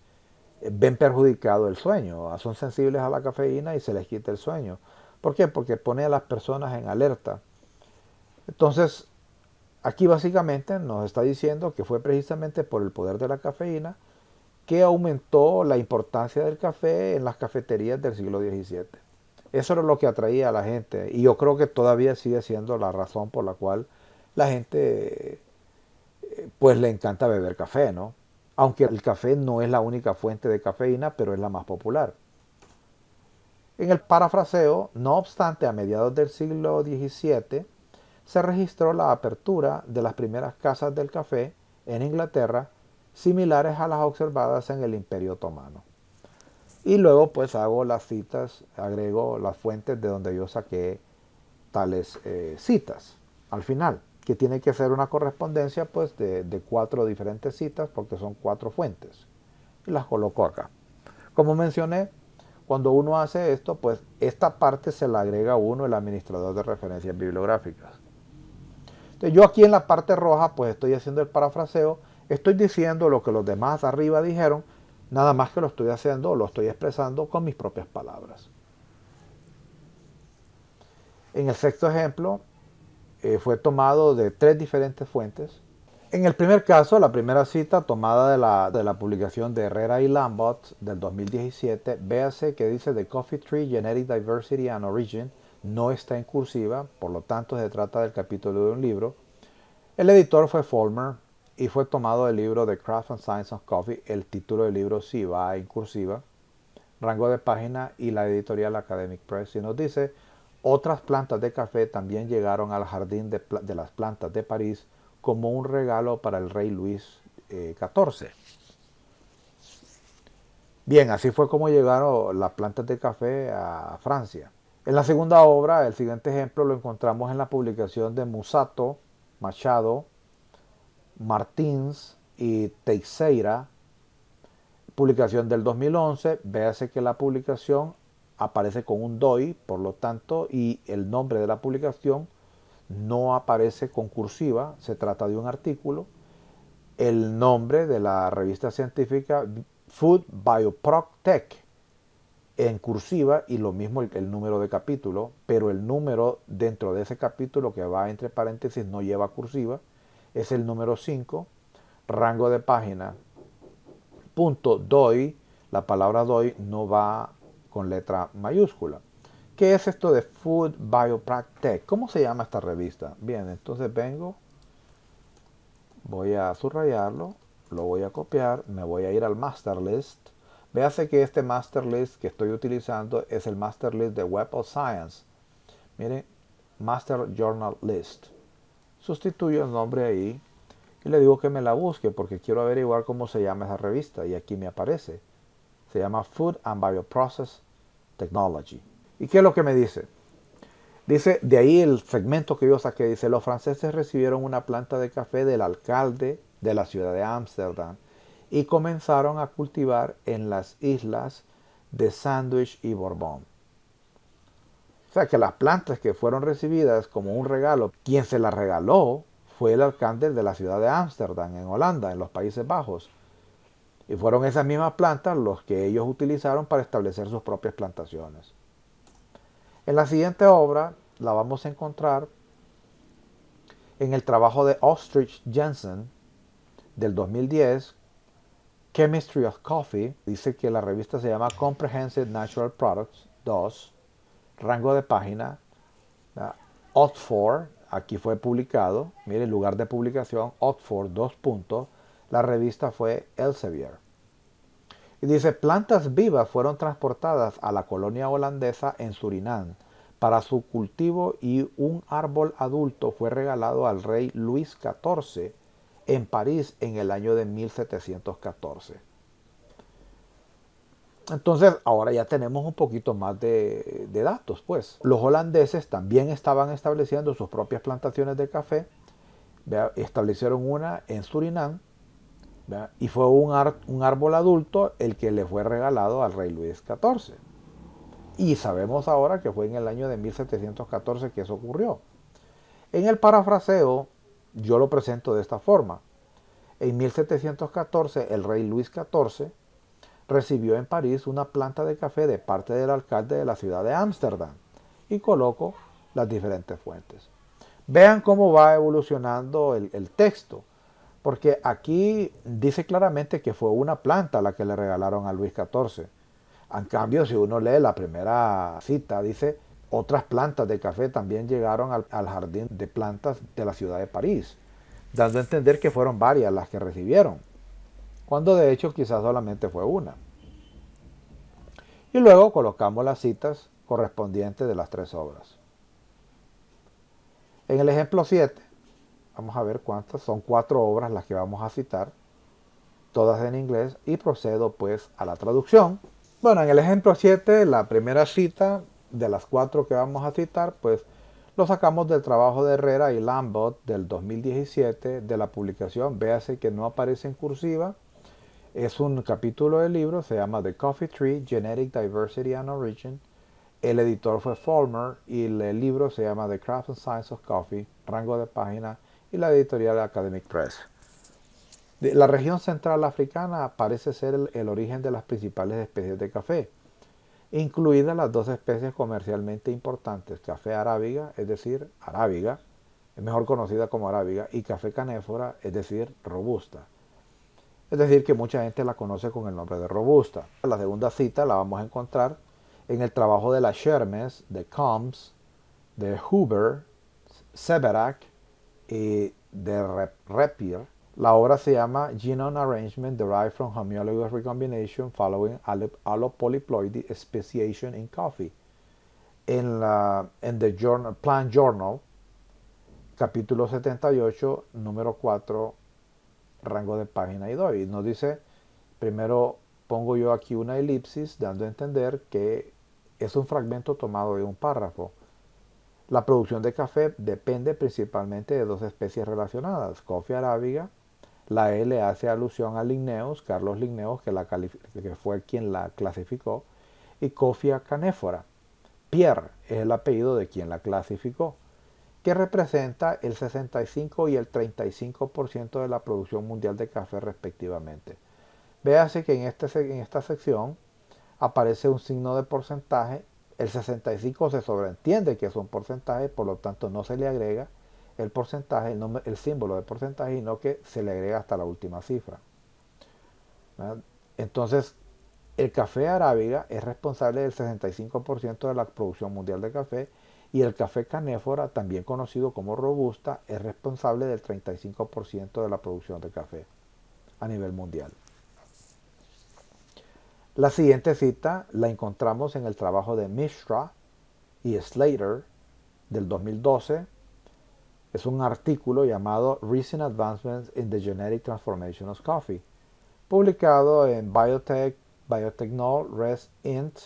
ven perjudicado el sueño, son sensibles a la cafeína y se les quita el sueño. ¿Por qué? Porque pone a las personas en alerta. Entonces, aquí básicamente nos está diciendo que fue precisamente por el poder de la cafeína que aumentó la importancia del café en las cafeterías del siglo XVII. Eso era lo que atraía a la gente y yo creo que todavía sigue siendo la razón por la cual la gente pues le encanta beber café, ¿no? Aunque el café no es la única fuente de cafeína, pero es la más popular. En el parafraseo, no obstante, a mediados del siglo XVII se registró la apertura de las primeras casas del café en Inglaterra, similares a las observadas en el Imperio Otomano. Y luego pues hago las citas, agrego las fuentes de donde yo saqué tales citas al final, que tiene que ser una correspondencia pues de 4 diferentes citas porque son 4 fuentes. Y las coloco acá. Como mencioné, cuando uno hace esto, pues esta parte se la agrega a uno el administrador de referencias bibliográficas. Entonces yo aquí en la parte roja pues estoy haciendo el parafraseo, estoy diciendo lo que los demás arriba dijeron, nada más que lo estoy haciendo, lo estoy expresando con mis propias palabras. En el sexto ejemplo fue tomado de 3 diferentes fuentes. En el primer caso, la primera cita tomada de la publicación de Herrera y Lambot del 2017, véase que dice The Coffee Tree, Genetic Diversity and Origin, no está en cursiva, por lo tanto se trata del capítulo de un libro. El editor fue Fulmer y fue tomado del libro The Craft and Science of Coffee. El título del libro sí va en cursiva, rango de página y la editorial Academic Press. Y nos dice, otras plantas de café también llegaron al jardín de las plantas de París como un regalo para el rey Luis XIV. Bien, así fue como llegaron las plantas de café a Francia. En la segunda obra, el siguiente ejemplo lo encontramos en la publicación de Musato, Machado, Martins y Teixeira, publicación del 2011. Véase que la publicación aparece con un DOI, por lo tanto, y el nombre de la publicación no aparece con cursiva, se trata de un artículo. El nombre de la revista científica Food Bioproctech en cursiva y lo mismo el número de capítulo, pero el número dentro de ese capítulo que va entre paréntesis no lleva cursiva, es el número 5, rango de página, punto DOI, la palabra DOI no va con letra mayúscula. ¿Qué es esto de Food Biopractech? ¿Cómo se llama esta revista? Bien, entonces voy a subrayarlo, lo voy a copiar, me voy a ir al master list. Véase que este master list que estoy utilizando es el master list de Web of Science. Miren, Master Journal List. Sustituyo el nombre ahí y le digo que me la busque porque quiero averiguar cómo se llama esa revista y aquí me aparece. Se llama Food and Bioprocess Technology. ¿Y qué es lo que me dice? Dice, de ahí el segmento que yo saqué, dice, los franceses recibieron una planta de café del alcalde de la ciudad de Ámsterdam y comenzaron a cultivar en las islas de Sandwich y Bourbon. O sea que las plantas que fueron recibidas como un regalo, quien se las regaló fue el alcalde de la ciudad de Ámsterdam, en Holanda, en los Países Bajos. Y fueron esas mismas plantas los que ellos utilizaron para establecer sus propias plantaciones. En la siguiente obra la vamos a encontrar en el trabajo de Ostrich Jensen del 2010, Chemistry of Coffee. Dice que la revista se llama Comprehensive Natural Products 2, rango de página Oxford, aquí fue publicado, mire el lugar de publicación, Oxford 2 puntos, la revista fue Elsevier. Y dice, plantas vivas fueron transportadas a la colonia holandesa en Surinam para su cultivo y un árbol adulto fue regalado al rey Luis XIV en París en el año de 1714. Entonces, ahora ya tenemos un poquito más de datos, pues. Los holandeses también estaban estableciendo sus propias plantaciones de café. Establecieron una en Surinam, y fue un árbol adulto el que le fue regalado al rey Luis XIV. Y sabemos ahora que fue en el año de 1714 que eso ocurrió. En el parafraseo, yo lo presento de esta forma. En 1714, el rey Luis XIV recibió en París una planta de café de parte del alcalde de la ciudad de Ámsterdam y coloco las diferentes fuentes. Vean cómo va evolucionando el texto, porque aquí dice claramente que fue una planta la que le regalaron a Luis XIV. En cambio, si uno lee la primera cita, dice otras plantas de café también llegaron al jardín de plantas de la ciudad de París, dando a entender que fueron varias las que recibieron, cuando de hecho quizás solamente fue una. Y luego colocamos las citas correspondientes de las tres obras. En el ejemplo 7, vamos a ver cuántas, son 4 obras las que vamos a citar, todas en inglés, y procedo pues a la traducción. Bueno, en el ejemplo 7, la primera cita de las 4 que vamos a citar, pues lo sacamos del trabajo de Herrera y Lambot del 2017 de la publicación. Véase que no aparece en cursiva. Es un capítulo del libro, se llama The Coffee Tree, Genetic Diversity and Origin. El editor fue Follmer y el libro se llama The Craft and Science of Coffee, rango de página, y la editorial Academic Press. La región central africana parece ser el origen de las principales especies de café, incluidas las 2 especies comercialmente importantes, café arábiga, es decir, arábiga, es mejor conocida como arábiga, y café canéfora, es decir, robusta. Es decir, que mucha gente la conoce con el nombre de robusta. La segunda cita la vamos a encontrar en el trabajo de la Shermes, de Combs, de Huber, Severac y de Rapier. La obra se llama Genome Arrangement Derived from Homologous Recombination Following Allopolyploidy Speciation in Coffee. En The Plant Journal, capítulo 78, número 4, rango de página y doy. Y nos dice, primero pongo yo aquí una elipsis dando a entender que es un fragmento tomado de un párrafo. La producción de café depende principalmente de 2 especies relacionadas, Coffea arábiga. La L hace alusión a Linnaeus, Carlos Linnaeus, que fue quien la clasificó, y Coffea canéfora. Pierre es el apellido de quien la clasificó, que representa el 65 y el 35% de la producción mundial de café respectivamente. Véase que en esta sección aparece un signo de porcentaje. El 65 se sobreentiende que es un porcentaje, por lo tanto no se le agrega el porcentaje, el símbolo de porcentaje, sino que se le agrega hasta la última cifra. ¿Verdad? Entonces, el café arábiga es responsable del 65% de la producción mundial de café y el café canéfora, también conocido como robusta, es responsable del 35% de la producción de café a nivel mundial. La siguiente cita la encontramos en el trabajo de Mishra y Slater del 2012. Es un artículo llamado Recent Advancements in the Genetic Transformation of Coffee, publicado en Biotechnol Res Int,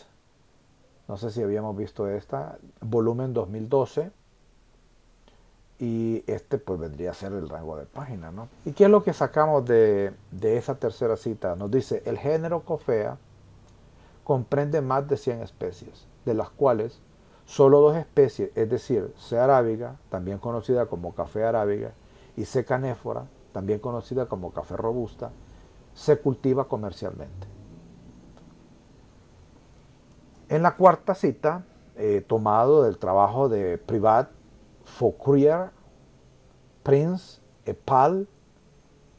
no sé si habíamos visto esta, volumen 2012, y este pues vendría a ser el rango de página, ¿no? ¿Y qué es lo que sacamos de esa tercera cita? Nos dice, el género Coffea comprende más de 100 especies, de las cuales solo dos especies, es decir, C. arábiga, también conocida como café arábiga, y C. canéfora, también conocida como café robusta, se cultiva comercialmente. En la cuarta cita, tomado del trabajo de Privat, Fauquier, Prince, Epal,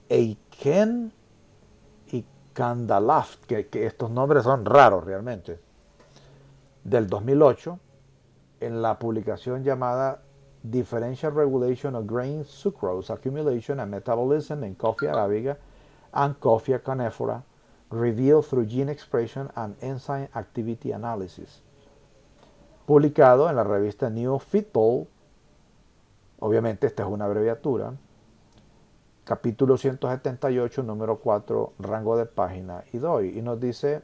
Eichen y Kandalaf, que estos nombres son raros realmente, del 2008, en la publicación llamada Differential Regulation of Grain Sucrose Accumulation and Metabolism in Coffee Arabica and Coffea Canephora, Revealed through Gene Expression and Enzyme Activity Analysis, publicado en la revista New Fitball. Obviamente esta es una abreviatura, capítulo 178, número 4, rango de página y doy, y nos dice: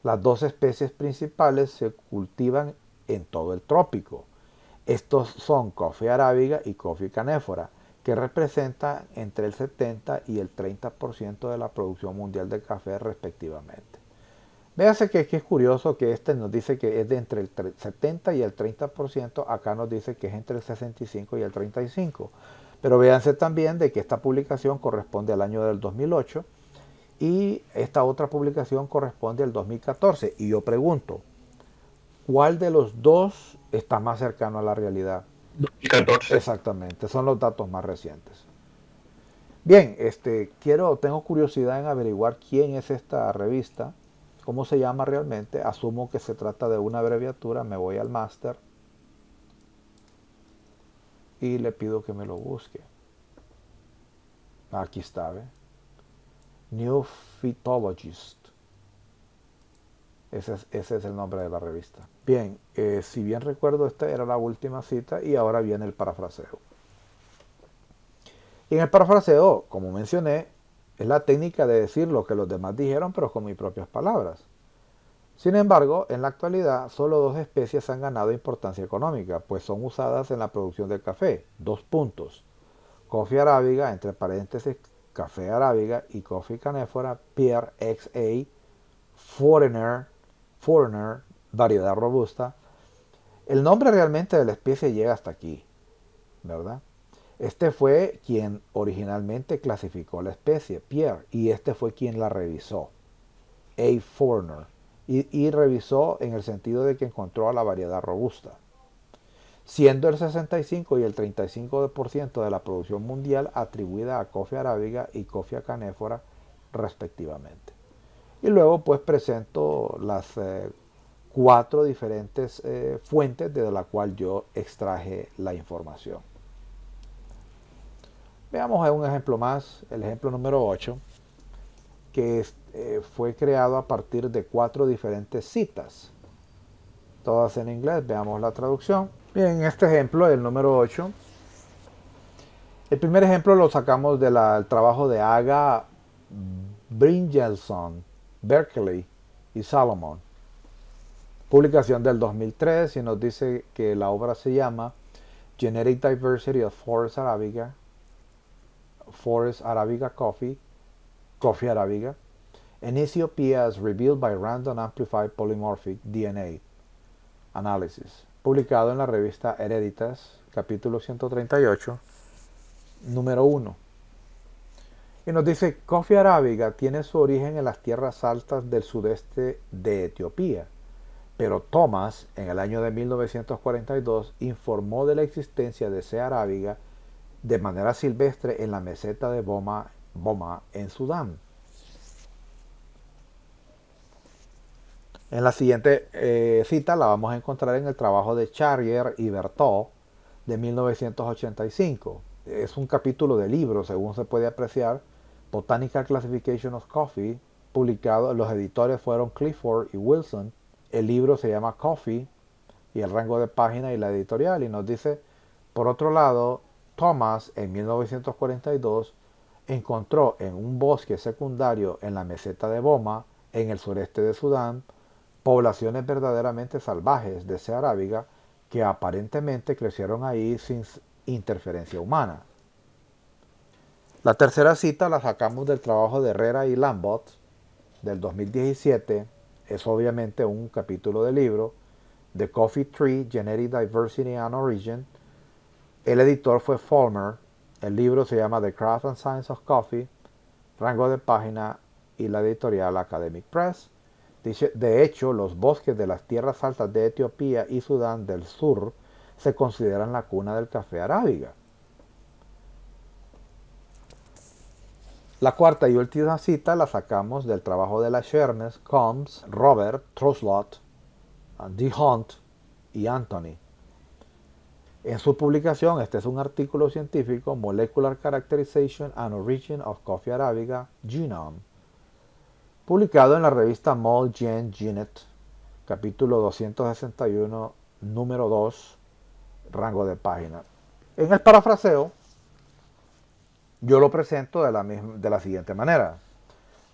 las dos especies principales se cultivan en todo el trópico. Estos son Coffea arábiga y Coffea canéfora, que representan entre el 70 y el 30% de la producción mundial de café respectivamente. Véase que es curioso que este nos dice que es de entre el 70 y el 30%, acá nos dice que es entre el 65 y el 35%. Pero véanse también de que esta publicación corresponde al año del 2008 y esta otra publicación corresponde al 2014. Y yo pregunto, ¿cuál de los dos está más cercano a la realidad? 2014. Exactamente, son los datos más recientes. Bien, tengo curiosidad en averiguar quién es esta revista, cómo se llama realmente. Asumo que se trata de una abreviatura. Me voy al máster y le pido que me lo busque. Aquí está, ¿ve? New Phytologist. Ese es el nombre de la revista. Bien, si bien recuerdo, esta era la última cita y ahora viene el parafraseo. Y en el parafraseo, como mencioné, es la técnica de decir lo que los demás dijeron, pero con mis propias palabras. Sin embargo, en la actualidad, solo dos especies han ganado importancia económica, pues son usadas en la producción del café. Dos puntos. Coffea arábiga, entre paréntesis, café arábiga, y Coffea canéfora, Pierre XA, Foreigner, variedad robusta. El nombre realmente de la especie llega hasta aquí, ¿verdad? Este fue quien originalmente clasificó la especie, Pierre, y este fue quien la revisó, A. Foreigner, y revisó en el sentido de que encontró a la variedad robusta, siendo el 65 y el 35% de la producción mundial atribuida a Coffea arábiga y Coffea canéfora respectivamente. Y luego pues presento las cuatro diferentes fuentes de la cual yo extraje la información. Veamos un ejemplo más, el ejemplo número 8, que fue creado a partir de cuatro diferentes citas, todas en inglés. Veamos la traducción. Bien, en este ejemplo, el número 8, el primer ejemplo lo sacamos del trabajo de Aga Brynjelsson, Berkeley y Salomon, publicación del 2003, y nos dice que la obra se llama Genetic Diversity of Forest Arabica Coffee Arabica, in Ethiopia as revealed by Random Amplified Polymorphic DNA Analysis, publicado en la revista Hereditas, capítulo 138, número 1. Y nos dice: Coffea arábiga tiene su origen en las tierras altas del sudeste de Etiopía, pero Thomas, en el año de 1942, informó de la existencia de C. arábiga de manera silvestre en la meseta de Boma, en Sudán. En la siguiente cita la vamos a encontrar en el trabajo de Charrier y Berthaud de 1985. Es un capítulo de libro, según se puede apreciar, Botanical Classification of Coffee, publicado. Los editores fueron Clifford y Wilson. El libro se llama Coffee, y el rango de página y la editorial, y nos dice: por otro lado, Thomas en 1942 encontró en un bosque secundario en la meseta de Boma, en el sureste de Sudán, poblaciones verdaderamente salvajes de C. arábiga que aparentemente crecieron ahí sin interferencia humana. La tercera cita la sacamos del trabajo de Herrera y Lambot del 2017, es obviamente un capítulo del libro The Coffee Tree, Genetic Diversity and Origin. El editor fue Fulmer. El libro se llama The Craft and Science of Coffee, rango de página y la editorial Academic Press. Dice, de hecho, los bosques de las tierras altas de Etiopía y Sudán del Sur se consideran la cuna del café arábiga. La cuarta y última cita la sacamos del trabajo de la Shermes, Combs, Robert, Troslot, D. Hunt y Anthony. En su publicación, este es un artículo científico, Molecular Characterization and Origin of Coffee Arabica Genome, publicado en la revista Moll Gen Genet, capítulo 261, número 2, rango de página. En el parafraseo, yo lo presento de la siguiente manera.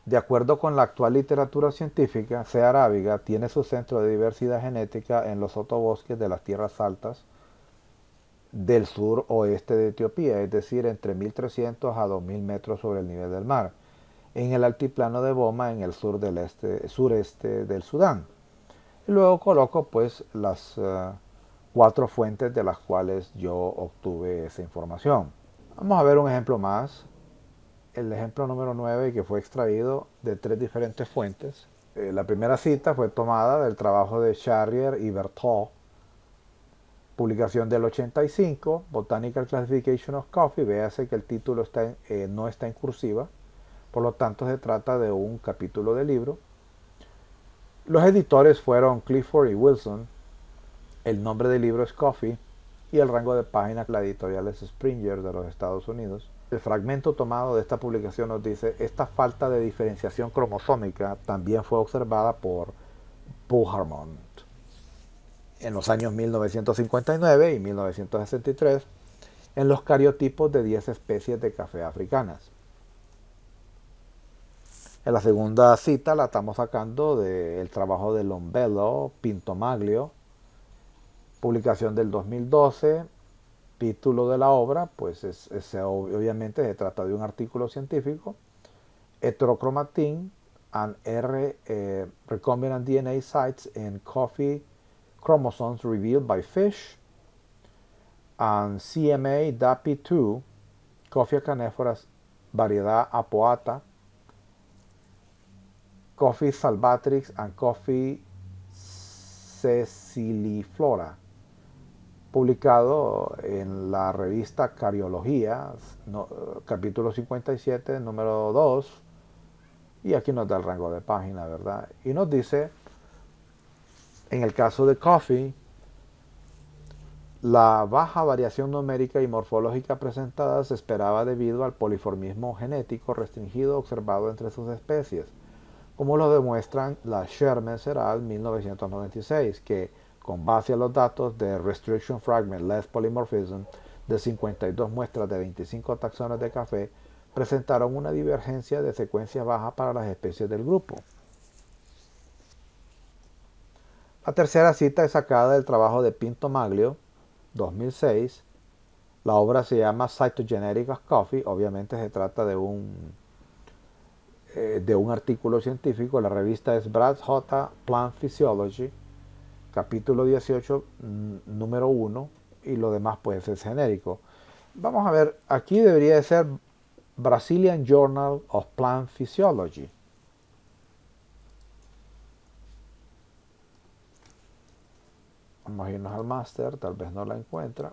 De acuerdo con la actual literatura científica, C. arábiga tiene su centro de diversidad genética en los sotobosques de las tierras altas del sur oeste de Etiopía, es decir, entre 1300 a 2000 metros sobre el nivel del mar, en el altiplano de Boma, en el sureste del Sudán. Y luego coloco pues las cuatro fuentes de las cuales yo obtuve esa información. Vamos a ver un ejemplo más. El ejemplo número 9, que fue extraído de 3 diferentes fuentes. La primera cita fue tomada del trabajo de Charrier y Berthaud, publicación del 85, Botanical Classification of Coffee. Véase que el título no está en cursiva, por lo tanto se trata de un capítulo del libro. Los editores fueron Clifford y Wilson. El nombre del libro es Coffee y el rango de página, la editorial es Springer de los Estados Unidos. El fragmento tomado de esta publicación nos dice: esta falta de diferenciación cromosómica también fue observada por Bouharmont en los años 1959 y 1963 en los cariotipos de 10 especies de café africanas. En la segunda cita la estamos sacando del trabajo de Lombello, Pintomaglio, publicación del 2012. Título de la obra, pues obviamente se trata de un artículo científico, Heterochromatin and Recombinant DNA Sites in Coffee Chromosomes Revealed by Fish, and CMA DAPI2, Coffea canephorus, variedad Apoata, Coffee Salvatrix and Coffee Sessiliflora, publicado en la revista Cariología, capítulo 57, número 2, y aquí nos da el rango de página, ¿verdad? Y nos dice, en el caso de Coffee, la baja variación numérica y morfológica presentada se esperaba debido al poliformismo genético restringido observado entre sus especies, como lo demuestran la Shermes et al. 1996, que con base a los datos de Restriction Fragment Less Polymorphism de 52 muestras de 25 taxones de café, presentaron una divergencia de secuencia baja para las especies del grupo. La tercera cita es sacada del trabajo de Pintomaglio, 2006. La obra se llama Cytogenetics of Coffee. Obviamente se trata de un artículo científico. La revista es Brad J. Plant Physiology, capítulo 18, número 1, y lo demás pues es genérico. Vamos a ver, aquí debería de ser Brazilian Journal of Plant Physiology. Vamos a irnos al máster, tal vez no la encuentra.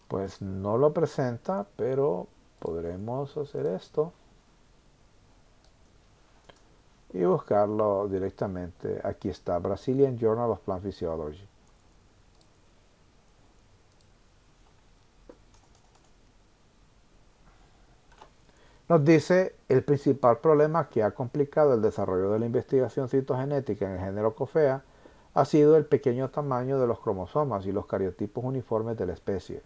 Pues no lo presenta, pero podremos hacer esto y buscarlo directamente. Aquí está, Brazilian Journal of Plant Physiology. Nos dice: el principal problema que ha complicado el desarrollo de la investigación citogenética en el género Coffea ha sido el pequeño tamaño de los cromosomas y los cariotipos uniformes de la especie.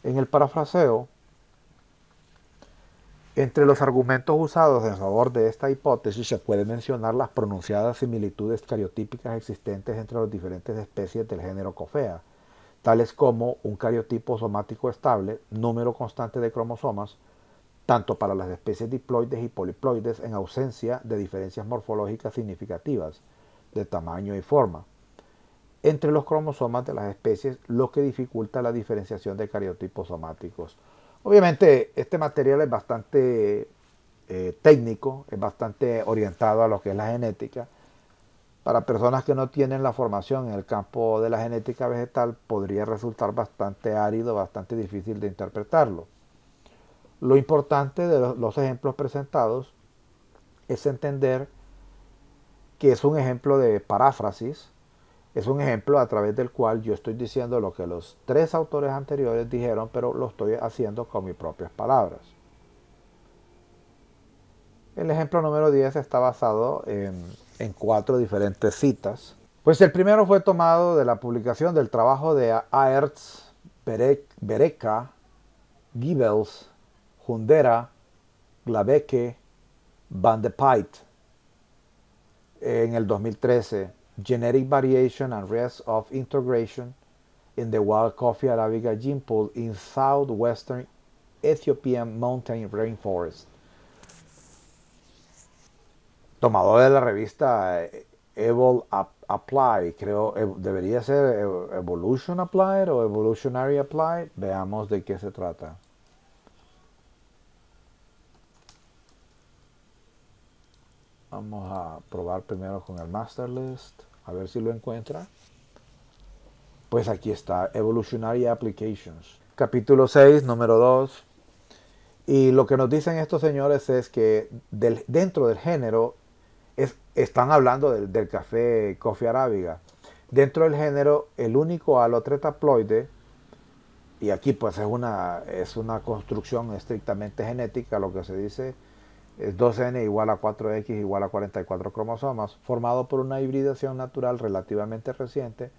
En el parafraseo, Entre los argumentos usados en favor de esta hipótesis se puede mencionar las pronunciadas similitudes cariotípicas existentes entre las diferentes especies del género Coffea, tales como un cariotipo somático estable, número constante de cromosomas, tanto para las especies diploides y poliploides en ausencia de diferencias morfológicas significativas de tamaño y forma entre los cromosomas de las especies, lo que dificulta la diferenciación de cariotipos somáticos. Obviamente, este material es bastante técnico, es bastante orientado a lo que es la genética. Para personas que no tienen la formación en el campo de la genética vegetal, podría resultar bastante árido, bastante difícil de interpretarlo. Lo importante de los ejemplos presentados es entender que es un ejemplo de paráfrasis, es un ejemplo a través del cual yo estoy diciendo lo que los tres autores anteriores dijeron, pero lo estoy haciendo con mis propias palabras. El ejemplo número 10 está basado en 4 diferentes citas. Pues el primero fue tomado de la publicación del trabajo de Aerts, Bereka, Giebels, Hundera, Glavecke, Van de Pijt en el 2013, Genetic Variation and Risk of Integration in the Wild Coffee Arabica Gene Pool in Southwestern Ethiopian Mountain Rainforest. Tomado de la revista Evol Apply, creo, debería ser Evolution Applied o Evolutionary Applied. Veamos de qué se trata. Vamos a probar primero con el Master List, a ver si lo encuentra. Pues aquí está, Evolutionary Applications. Capítulo 6, número 2. Y lo que nos dicen estos señores es que dentro del género, están hablando del café Coffea arábiga. Dentro del género, el único alotetraploide, y aquí pues es una construcción estrictamente genética, lo que se dice es 2N igual a 4X igual a 44 cromosomas, formado por una hibridación natural relativamente reciente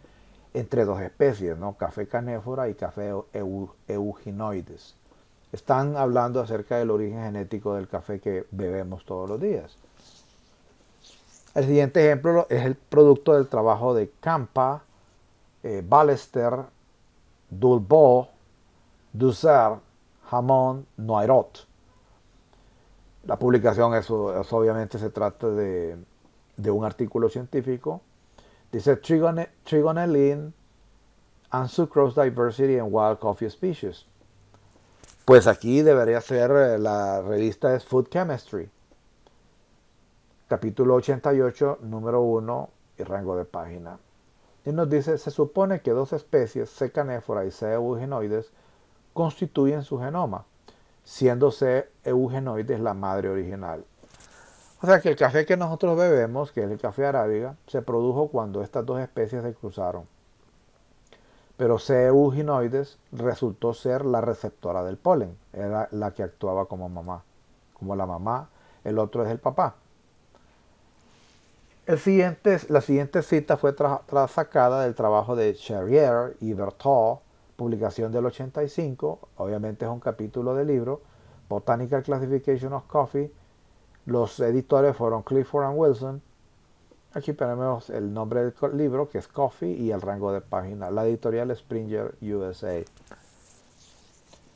entre dos especies, ¿no? Café canéfora y café euginoides. Están hablando acerca del origen genético del café que bebemos todos los días. El siguiente ejemplo es el producto del trabajo de Campa, Ballester, Dulbo, Dussert, Hamon, Noirot. La publicación, eso obviamente se trata de un artículo científico. Dice Trigonelline and Sucrose Diversity in Wild Coffee Species. Pues aquí debería ser, la revista es Food Chemistry. Capítulo 88, número 1 y rango de página. Y nos dice, se supone que dos especies, C. canéfora y C. eugenoides, constituyen su genoma, siendo C. eugenoides la madre original. O sea que el café que nosotros bebemos, que es el café arábiga, se produjo cuando estas dos especies se cruzaron. Pero C. eugenoides resultó ser la receptora del polen, era la que actuaba como mamá. Como la mamá, el otro es el papá. La siguiente cita fue sacada del trabajo de Charrier y Berthaud, publicación del 85, obviamente es un capítulo del libro, Botanical Classification of Coffee. Los editores fueron Clifford and Wilson. Aquí tenemos el nombre del libro, que es Coffee, y el rango de página. La editorial es Springer USA.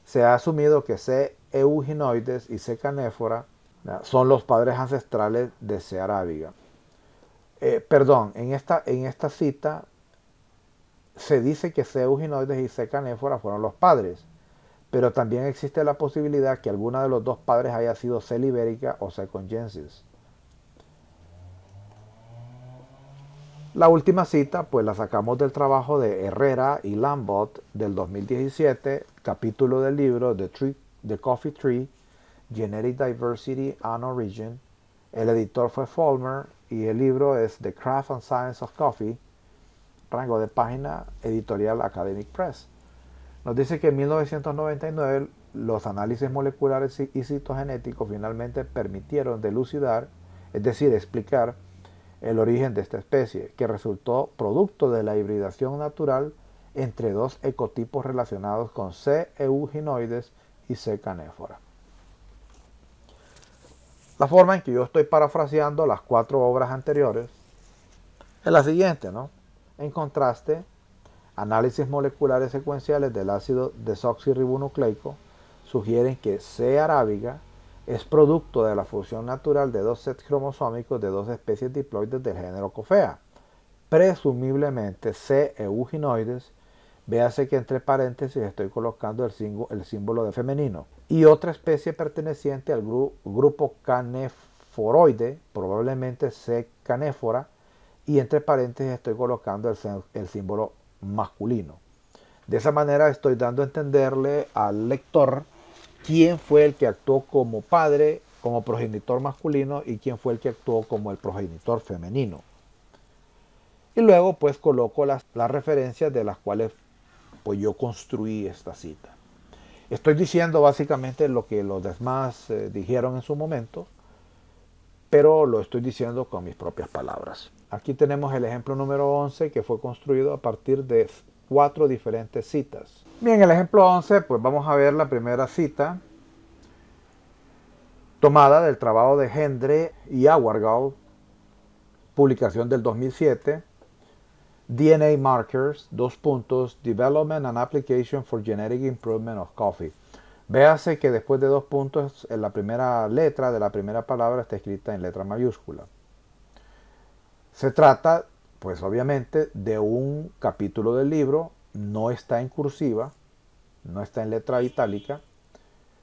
Se ha asumido que C. eugenoides y C. canéfora son los padres ancestrales de C. arábiga. Perdón, en esta cita se dice que C. eugenoides y C. canéfora fueron los padres, pero también existe la posibilidad que alguna de los dos padres haya sido C. liberica o C. congensis. La última cita pues la sacamos del trabajo de Herrera y Lambot del 2017, capítulo del libro The Coffee Tree, Genetic Diversity and Origin. El editor fue Fulmer y el libro es The Craft and Science of Coffee, rango de página, editorial Academic Press. Nos dice que en 1999 los análisis moleculares y citogenéticos finalmente permitieron dilucidar, es decir, explicar el origen de esta especie, que resultó producto de la hibridación natural entre dos ecotipos relacionados con C. eugenoides y C. canéfora. La forma en que yo estoy parafraseando las 4 obras anteriores es la siguiente, ¿no? En contraste, análisis moleculares secuenciales del ácido desoxirribonucleico sugieren que C. arábiga es producto de la fusión natural de 2 sets cromosómicos de 2 especies diploides del género Coffea, presumiblemente C. euginoides, véase que entre paréntesis estoy colocando el símbolo de femenino, y otra especie perteneciente al grupo Caneforoide, probablemente C. canéfora, y entre paréntesis estoy colocando el símbolo masculino. De esa manera estoy dando a entenderle al lector quién fue el que actuó como padre, como progenitor masculino, y quién fue el que actuó como el progenitor femenino. Y luego pues coloco las referencias de las cuales pues yo construí esta cita. Estoy diciendo básicamente lo que los demás dijeron en su momento, pero lo estoy diciendo con mis propias palabras. Aquí tenemos el ejemplo número 11 que fue construido a partir de 4 diferentes citas. Bien, el ejemplo 11, pues vamos a ver la primera cita tomada del trabajo de Gendre y Auergal, publicación del 2007, DNA Markers, Development and Application for Genetic Improvement of Coffee. Véase que después de 2 puntos, en la primera letra de la primera palabra está escrita en letra mayúscula. Se trata, pues obviamente, de un capítulo del libro, no está en cursiva, no está en letra itálica.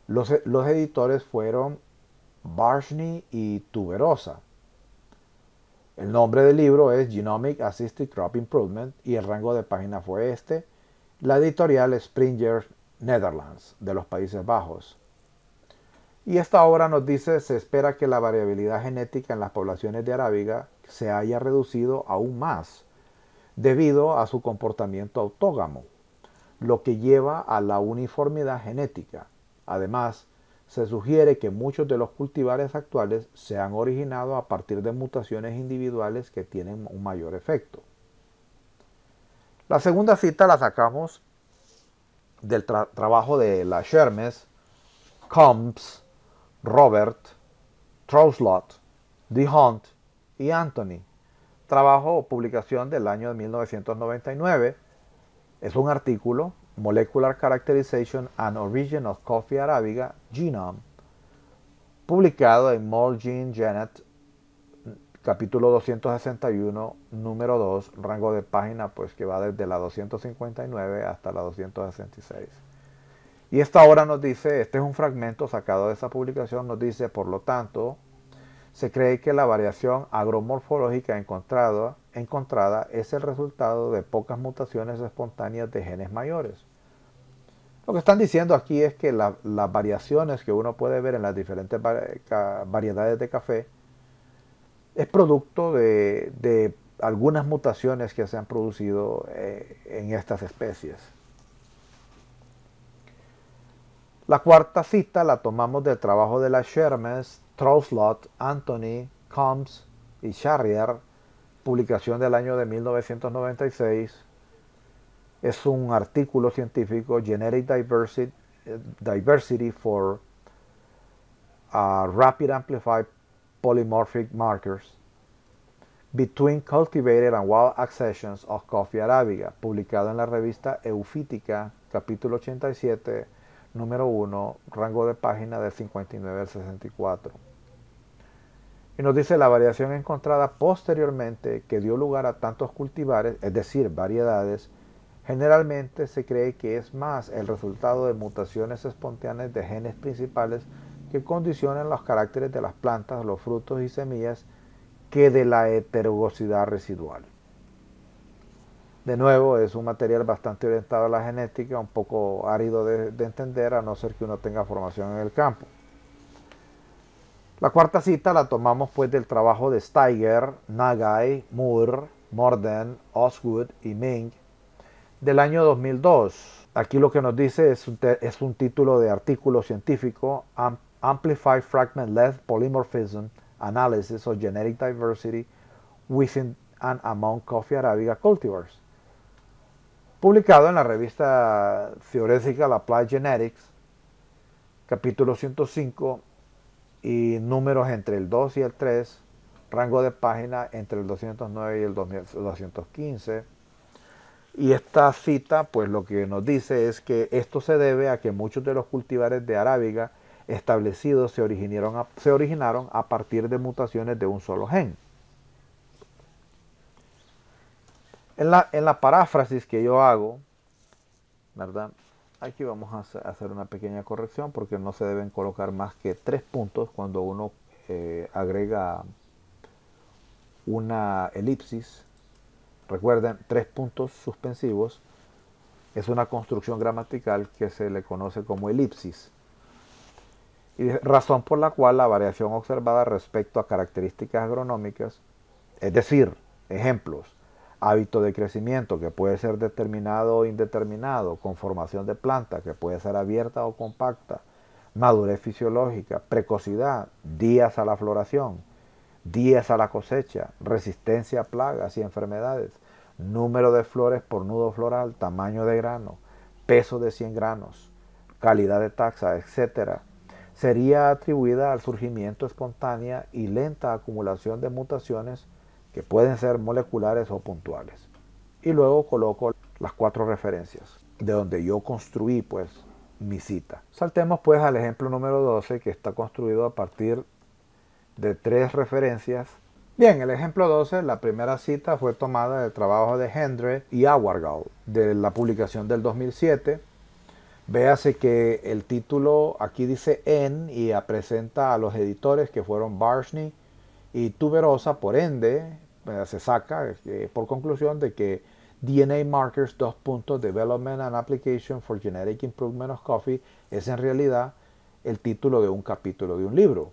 Los editores fueron Barshney y Tuberosa. El nombre del libro es Genomic Assisted Crop Improvement y el rango de página fue este. La editorial es Springer Netherlands, de los Países Bajos. Y esta obra nos dice, se espera que la variabilidad genética en las poblaciones de arábiga se haya reducido aún más debido a su comportamiento autógamo, lo que lleva a la uniformidad genética. Además, se sugiere que muchos de los cultivares actuales se han originado a partir de mutaciones individuales que tienen un mayor efecto. La segunda cita la sacamos del trabajo de la Shermes, Combs, Robert, Trouslot, D. Hunt y Anthony. Trabajo o publicación del año de 1999. Es un artículo, Molecular Characterization and Origin of Coffea arabica Genome, publicado en Moll Gene Genet, capítulo 261, número 2, rango de página pues que va desde la 259 hasta la 266. Y esta obra nos dice, este es un fragmento sacado de esa publicación, nos dice, por lo tanto, se cree que la variación agromorfológica encontrada es el resultado de pocas mutaciones espontáneas de genes mayores. Lo que están diciendo aquí es que las variaciones que uno puede ver en las diferentes variedades de café es producto de algunas mutaciones que se han producido en estas especies. La cuarta cita la tomamos del trabajo de las Shermes, Trouslot, Anthony, Combs y Charrier, publicación del año de 1996. Es un artículo científico, Genetic Diversity for Rapid Amplified Polymorphic Markers Between Cultivated and Wild Accessions of Coffea arabica, publicado en la revista Eufítica, capítulo 87, número 1, rango de página del 59 al 64. Y nos dice la variación encontrada posteriormente que dio lugar a tantos cultivares, es decir, variedades, generalmente se cree que es más el resultado de mutaciones espontáneas de genes principales que condicionan los caracteres de las plantas, los frutos y semillas que de la heterogeneidad residual. De nuevo, es un material bastante orientado a la genética, un poco árido de entender, a no ser que uno tenga formación en el campo. La cuarta cita la tomamos pues del trabajo de Steiger, Nagai, Moore, Morden, Osgood y Ming del año 2002. Aquí lo que nos dice es un título de artículo científico, Amplified Fragment-Length Polymorphism Analysis of Genetic Diversity Within and Among Coffea arabica Cultivars, publicado en la revista Theoretical Applied Genetics, capítulo 105, y números entre el 2 y el 3, rango de página entre el 209 y el 215. Y esta cita, pues lo que nos dice es que esto se debe a que muchos de los cultivares de arábiga establecidos se originaron a partir de mutaciones de un solo gen. En la paráfrasis que yo hago, ¿verdad? Aquí vamos a hacer una pequeña corrección porque no se deben colocar más que 3 puntos cuando uno agrega una elipsis. Recuerden, 3 puntos suspensivos es una construcción gramatical que se le conoce como elipsis. Y razón por la cual la variación observada respecto a características agronómicas, es decir, ejemplos, hábito de crecimiento que puede ser determinado o indeterminado, conformación de planta que puede ser abierta o compacta, madurez fisiológica, precocidad, días a la floración, días a la cosecha, resistencia a plagas y enfermedades, número de flores por nudo floral, tamaño de grano, peso de 100 granos, calidad de taxa, etc., sería atribuida al surgimiento espontánea y lenta acumulación de mutaciones que pueden ser moleculares o puntuales. Y luego coloco las 4 referencias de donde yo construí pues mi cita. Saltemos pues al ejemplo número 12 que está construido a partir de 3 referencias. Bien, el ejemplo 12, la primera cita fue tomada del trabajo de Hendre y Awargal de la publicación del 2007. Véase que el título aquí dice en y presenta a los editores que fueron Barshney y Tuberosa, por ende, se saca por conclusión de que DNA Markers Development and Application for Genetic Improvement of Coffee es en realidad el título de un capítulo de un libro.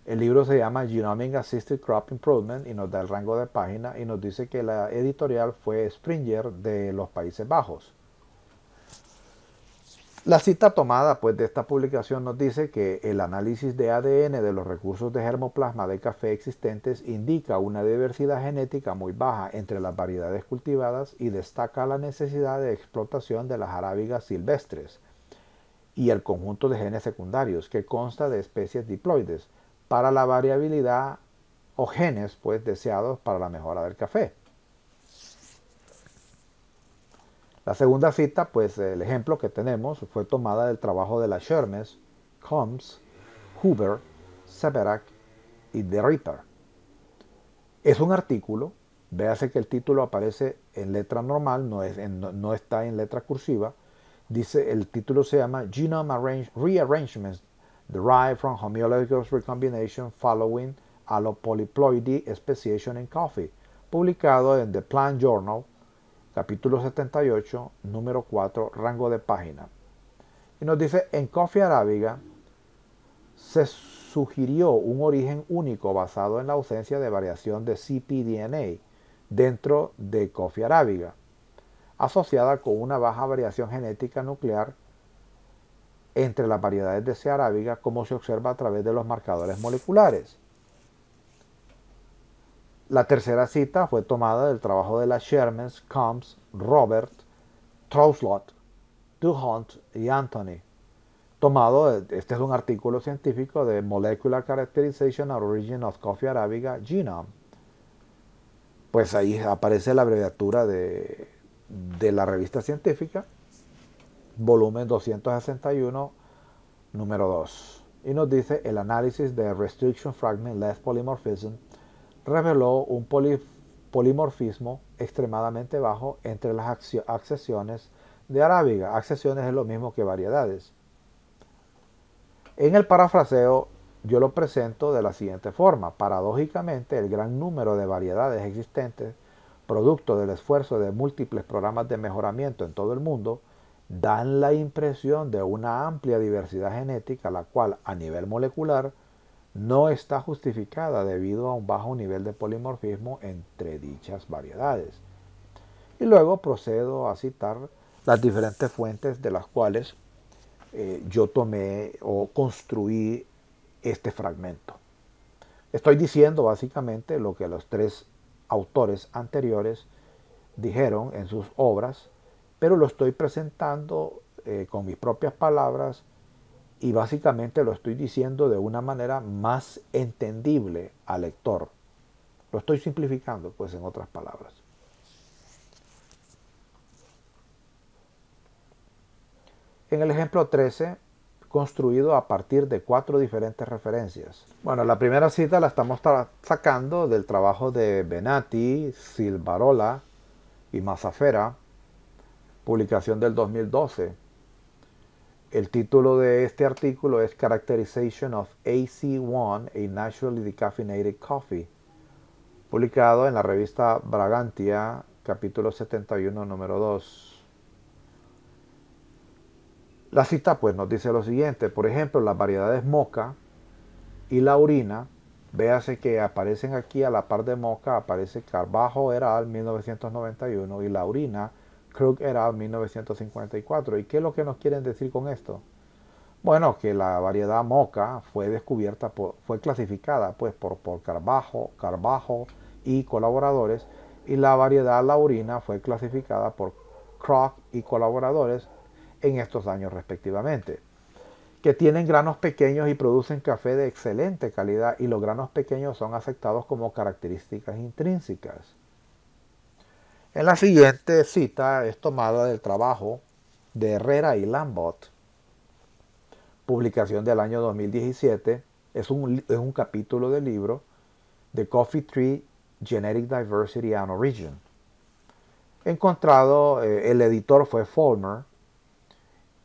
El libro se llama Genomic Assisted Crop Improvement y nos da el rango de página y nos dice que la editorial fue Springer de los Países Bajos. La cita tomada pues, de esta publicación nos dice que el análisis de ADN de los recursos de germoplasma de café existentes indica una diversidad genética muy baja entre las variedades cultivadas y destaca la necesidad de explotación de las arábigas silvestres y el conjunto de genes secundarios que consta de especies diploides para la variabilidad o genes pues, deseados para la mejora del café. La segunda cita, pues el ejemplo que tenemos, fue tomada del trabajo de la Shermes, Combs, Huber, Severac y De Ripper. Es un artículo, véase que el título aparece en letra normal, no está en letra cursiva. Dice, el título se llama Genome Rearrangements Derived from Homologous Recombination Following Allopolyploidy Speciation in Coffee, publicado en The Plant Journal, capítulo 78, número 4, rango de página. Y nos dice, en Coffea arábiga se sugirió un origen único basado en la ausencia de variación de cpDNA dentro de Coffea arábiga, asociada con una baja variación genética nuclear entre las variedades de C. arábiga, como se observa a través de los marcadores moleculares. La tercera cita fue tomada del trabajo de las Shermans, Combs, Robert, Trouslot, Duhont y Anthony. Este es un artículo científico de Molecular Characterization and Origin of Coffea Arabica Genome. Pues ahí aparece la abreviatura de la revista científica, volumen 261, número 2. Y nos dice, el análisis de Restriction Fragment Less Polymorphism reveló un polimorfismo extremadamente bajo entre las accesiones de arábiga. Accesiones es lo mismo que variedades. En el parafraseo yo lo presento de la siguiente forma. Paradójicamente, el gran número de variedades existentes, producto del esfuerzo de múltiples programas de mejoramiento en todo el mundo, dan la impresión de una amplia diversidad genética, la cual a nivel molecular no está justificada debido a un bajo nivel de polimorfismo entre dichas variedades. Y luego procedo a citar las diferentes fuentes de las cuales yo tomé o construí este fragmento. Estoy diciendo básicamente lo que los 3 autores anteriores dijeron en sus obras, pero lo estoy presentando con mis propias palabras y básicamente lo estoy diciendo de una manera más entendible al lector. Lo estoy simplificando, pues, en otras palabras. En el ejemplo 13, construido a partir de 4 diferentes referencias. Bueno, la primera cita la estamos sacando del trabajo de Benatti, Silvarola y Mazafera, publicación del 2012. El título de este artículo es Characterization of AC1, a Naturally Decaffeinated Coffee, publicado en la revista Bragantia, capítulo 71, número 2. La cita pues nos dice lo siguiente, por ejemplo, las variedades Mocha y Laurina, véase que aparecen aquí a la par de Mocha, aparece Carbajo et al. 1991 y Laurina, Krug et al. 1954. ¿Y qué es lo que nos quieren decir con esto? Bueno, que la variedad Mocha fue descubierta, fue clasificada pues por Carbajo y colaboradores, y la variedad Laurina fue clasificada por Krug y colaboradores en estos años respectivamente, que tienen granos pequeños y producen café de excelente calidad, y los granos pequeños son aceptados como características intrínsecas. En la siguiente cita es tomada del trabajo de Herrera y Lambot, publicación del año 2017, es un capítulo del libro The Coffee Tree Genetic Diversity and Origin. Encontrado, el editor fue Follmer,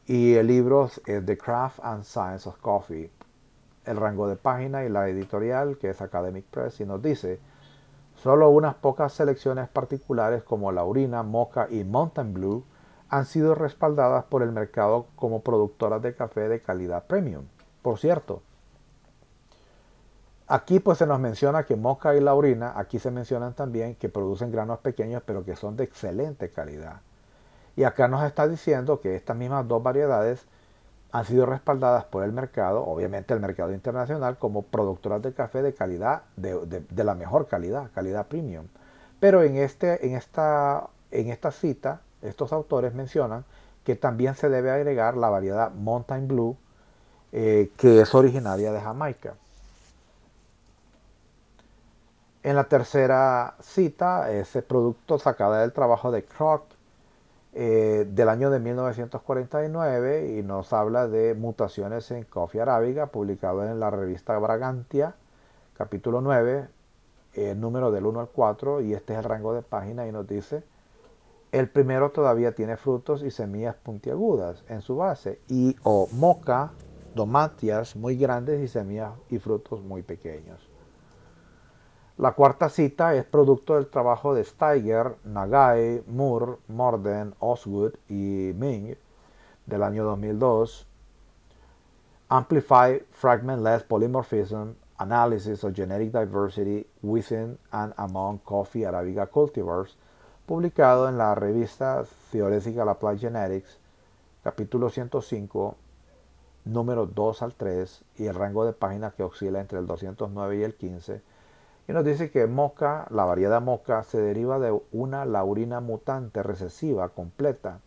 y el libro es The Craft and Science of Coffee. El rango de página y la editorial, que es Academic Press, y nos dice, solo unas pocas selecciones particulares como Laurina, Mocha y Mountain Blue han sido respaldadas por el mercado como productoras de café de calidad premium. Por cierto, aquí pues se nos menciona que Mocha y Laurina, aquí se mencionan también que producen granos pequeños pero que son de excelente calidad. Y acá nos está diciendo que estas mismas dos variedades han sido respaldadas por el mercado, obviamente el mercado internacional, como productoras de café de calidad, de la mejor calidad, calidad premium. Pero en esta cita, estos autores mencionan que también se debe agregar la variedad Mountain Blue, que es originaria de Jamaica. En la tercera cita, ese producto sacado del trabajo de Krug, del año de 1949, y nos habla de mutaciones en Coffee arábiga, publicado en la revista Bragantia, capítulo 9, número del 1 al 4, y este es el rango de página, y nos dice, el primero todavía tiene frutos y semillas puntiagudas en su base, y moca, domatias muy grandes y semillas y frutos muy pequeños. La cuarta cita es producto del trabajo de Steiger, Nagai, Moore, Morden, Osgood y Ming del año 2002. Amplify Fragment-Less Polymorphism, Analysis of Genetic Diversity Within and Among Coffee Arabica Cultivars, publicado en la revista Theoretical Applied Genetics, capítulo 105, número 2 al 3, y el rango de páginas que oscila entre el 209 y el 15, y nos dice que Mocha, la variedad Mocha, se deriva de una Laurina mutante recesiva completa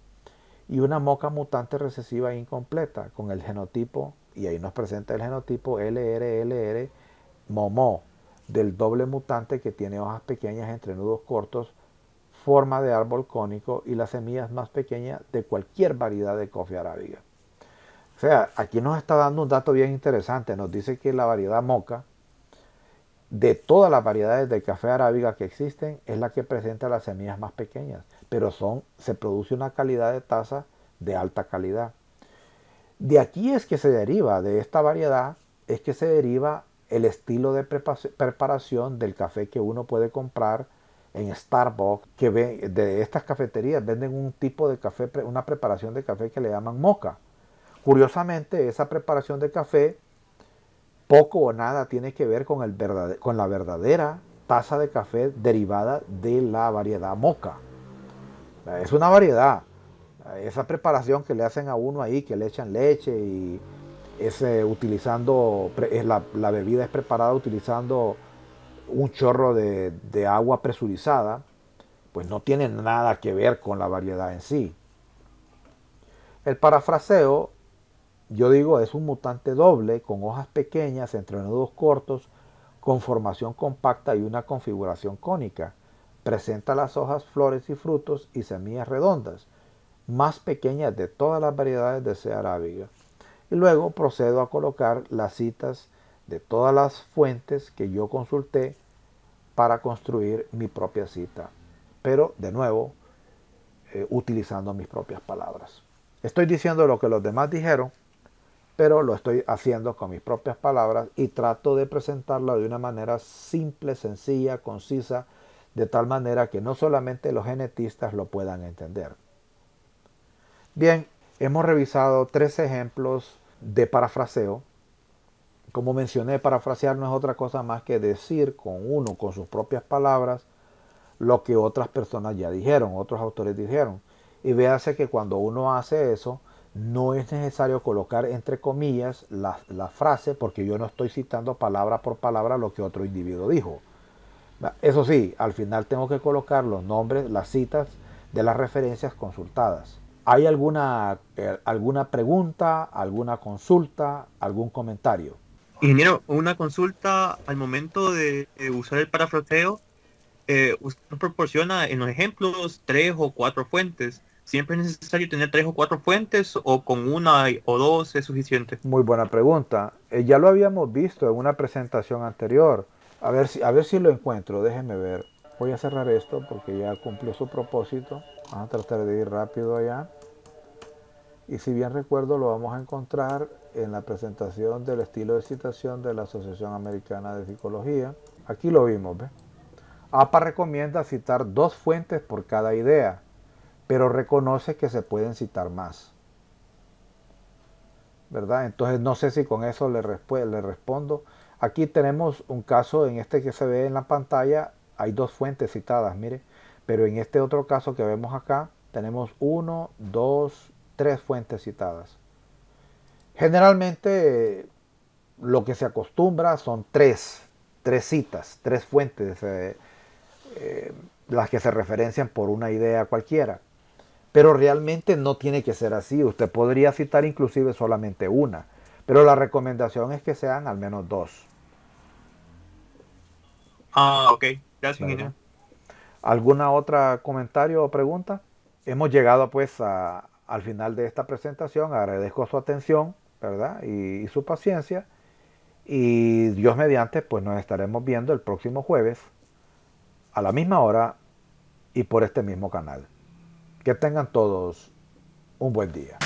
y una Mocha mutante recesiva incompleta con el genotipo, y ahí nos presenta el genotipo LRLR Momo, del doble mutante que tiene hojas pequeñas entre nudos cortos, forma de árbol cónico y las semillas más pequeñas de cualquier variedad de coffee arábiga. O sea, aquí nos está dando un dato bien interesante. Nos dice que la variedad Mocha, de todas las variedades de café arábiga que existen, es la que presenta las semillas más pequeñas, pero se produce una calidad de taza de alta calidad. De aquí es que se deriva, de esta variedad, es que se deriva el estilo de preparación del café que uno puede comprar en Starbucks, que de estas cafeterías venden un tipo de café, una preparación de café que le llaman mocha. Curiosamente, esa preparación de café poco o nada tiene que ver con la verdadera taza de café derivada de la variedad mocha. Es una variedad. Esa preparación que le hacen a uno ahí, que le echan leche y la bebida es preparada utilizando un chorro de agua presurizada, pues no tiene nada que ver con la variedad en sí. El parafraseo Yo digo, es un mutante doble con hojas pequeñas, entrenudos cortos, con formación compacta y una configuración cónica. Presenta las hojas, flores y frutos y semillas redondas, más pequeñas de todas las variedades de sea arábiga. Y luego procedo a colocar las citas de todas las fuentes que yo consulté para construir mi propia cita. Pero, de nuevo, utilizando mis propias palabras. Estoy diciendo lo que los demás dijeron, pero lo estoy haciendo con mis propias palabras y trato de presentarla de una manera simple, sencilla, concisa, de tal manera que no solamente los genetistas lo puedan entender. Bien, hemos revisado 3 ejemplos de parafraseo. Como mencioné, parafrasear no es otra cosa más que decir con sus propias palabras, lo que otras personas ya dijeron, otros autores dijeron. Y véase que cuando uno hace eso, no es necesario colocar entre comillas la frase, porque yo no estoy citando palabra por palabra lo que otro individuo dijo. Eso sí, al final tengo que colocar los nombres, las citas de las referencias consultadas. ¿Hay alguna pregunta, alguna consulta, algún comentario? Ingeniero, una consulta al momento de usar el parafraseo. Usted nos proporciona en los ejemplos 3 o 4 fuentes. ¿Siempre es necesario tener 3 o 4 fuentes o con una o dos es suficiente? Muy buena pregunta. Ya lo habíamos visto en una presentación anterior. A ver si lo encuentro. Déjenme ver. Voy a cerrar esto porque ya cumplió su propósito. Vamos a tratar de ir rápido allá. Y si bien recuerdo, lo vamos a encontrar en la presentación del estilo de citación de la Asociación Americana de Psicología. Aquí lo vimos, ¿ves? APA recomienda citar 2 fuentes por cada idea, pero reconoce que se pueden citar más, ¿verdad? Entonces no sé si con eso le respondo. Aquí tenemos un caso en este que se ve en la pantalla, hay 2 fuentes citadas, mire, pero en este otro caso que vemos acá, tenemos 1, 2, 3 fuentes citadas. Generalmente lo que se acostumbra son 3 citas, 3 fuentes, las que se referencian por una idea cualquiera. Pero realmente no tiene que ser así. Usted podría citar inclusive solamente una. Pero la recomendación es que sean al menos 2, Ah, ok. Gracias, ¿verdad? ingeniero. ¿Alguna otra comentario o pregunta? Hemos llegado pues al final de esta presentación. Agradezco su atención, ¿verdad? Y su paciencia. Y Dios mediante, pues nos estaremos viendo el próximo jueves a la misma hora y por este mismo canal. Que tengan todos un buen día.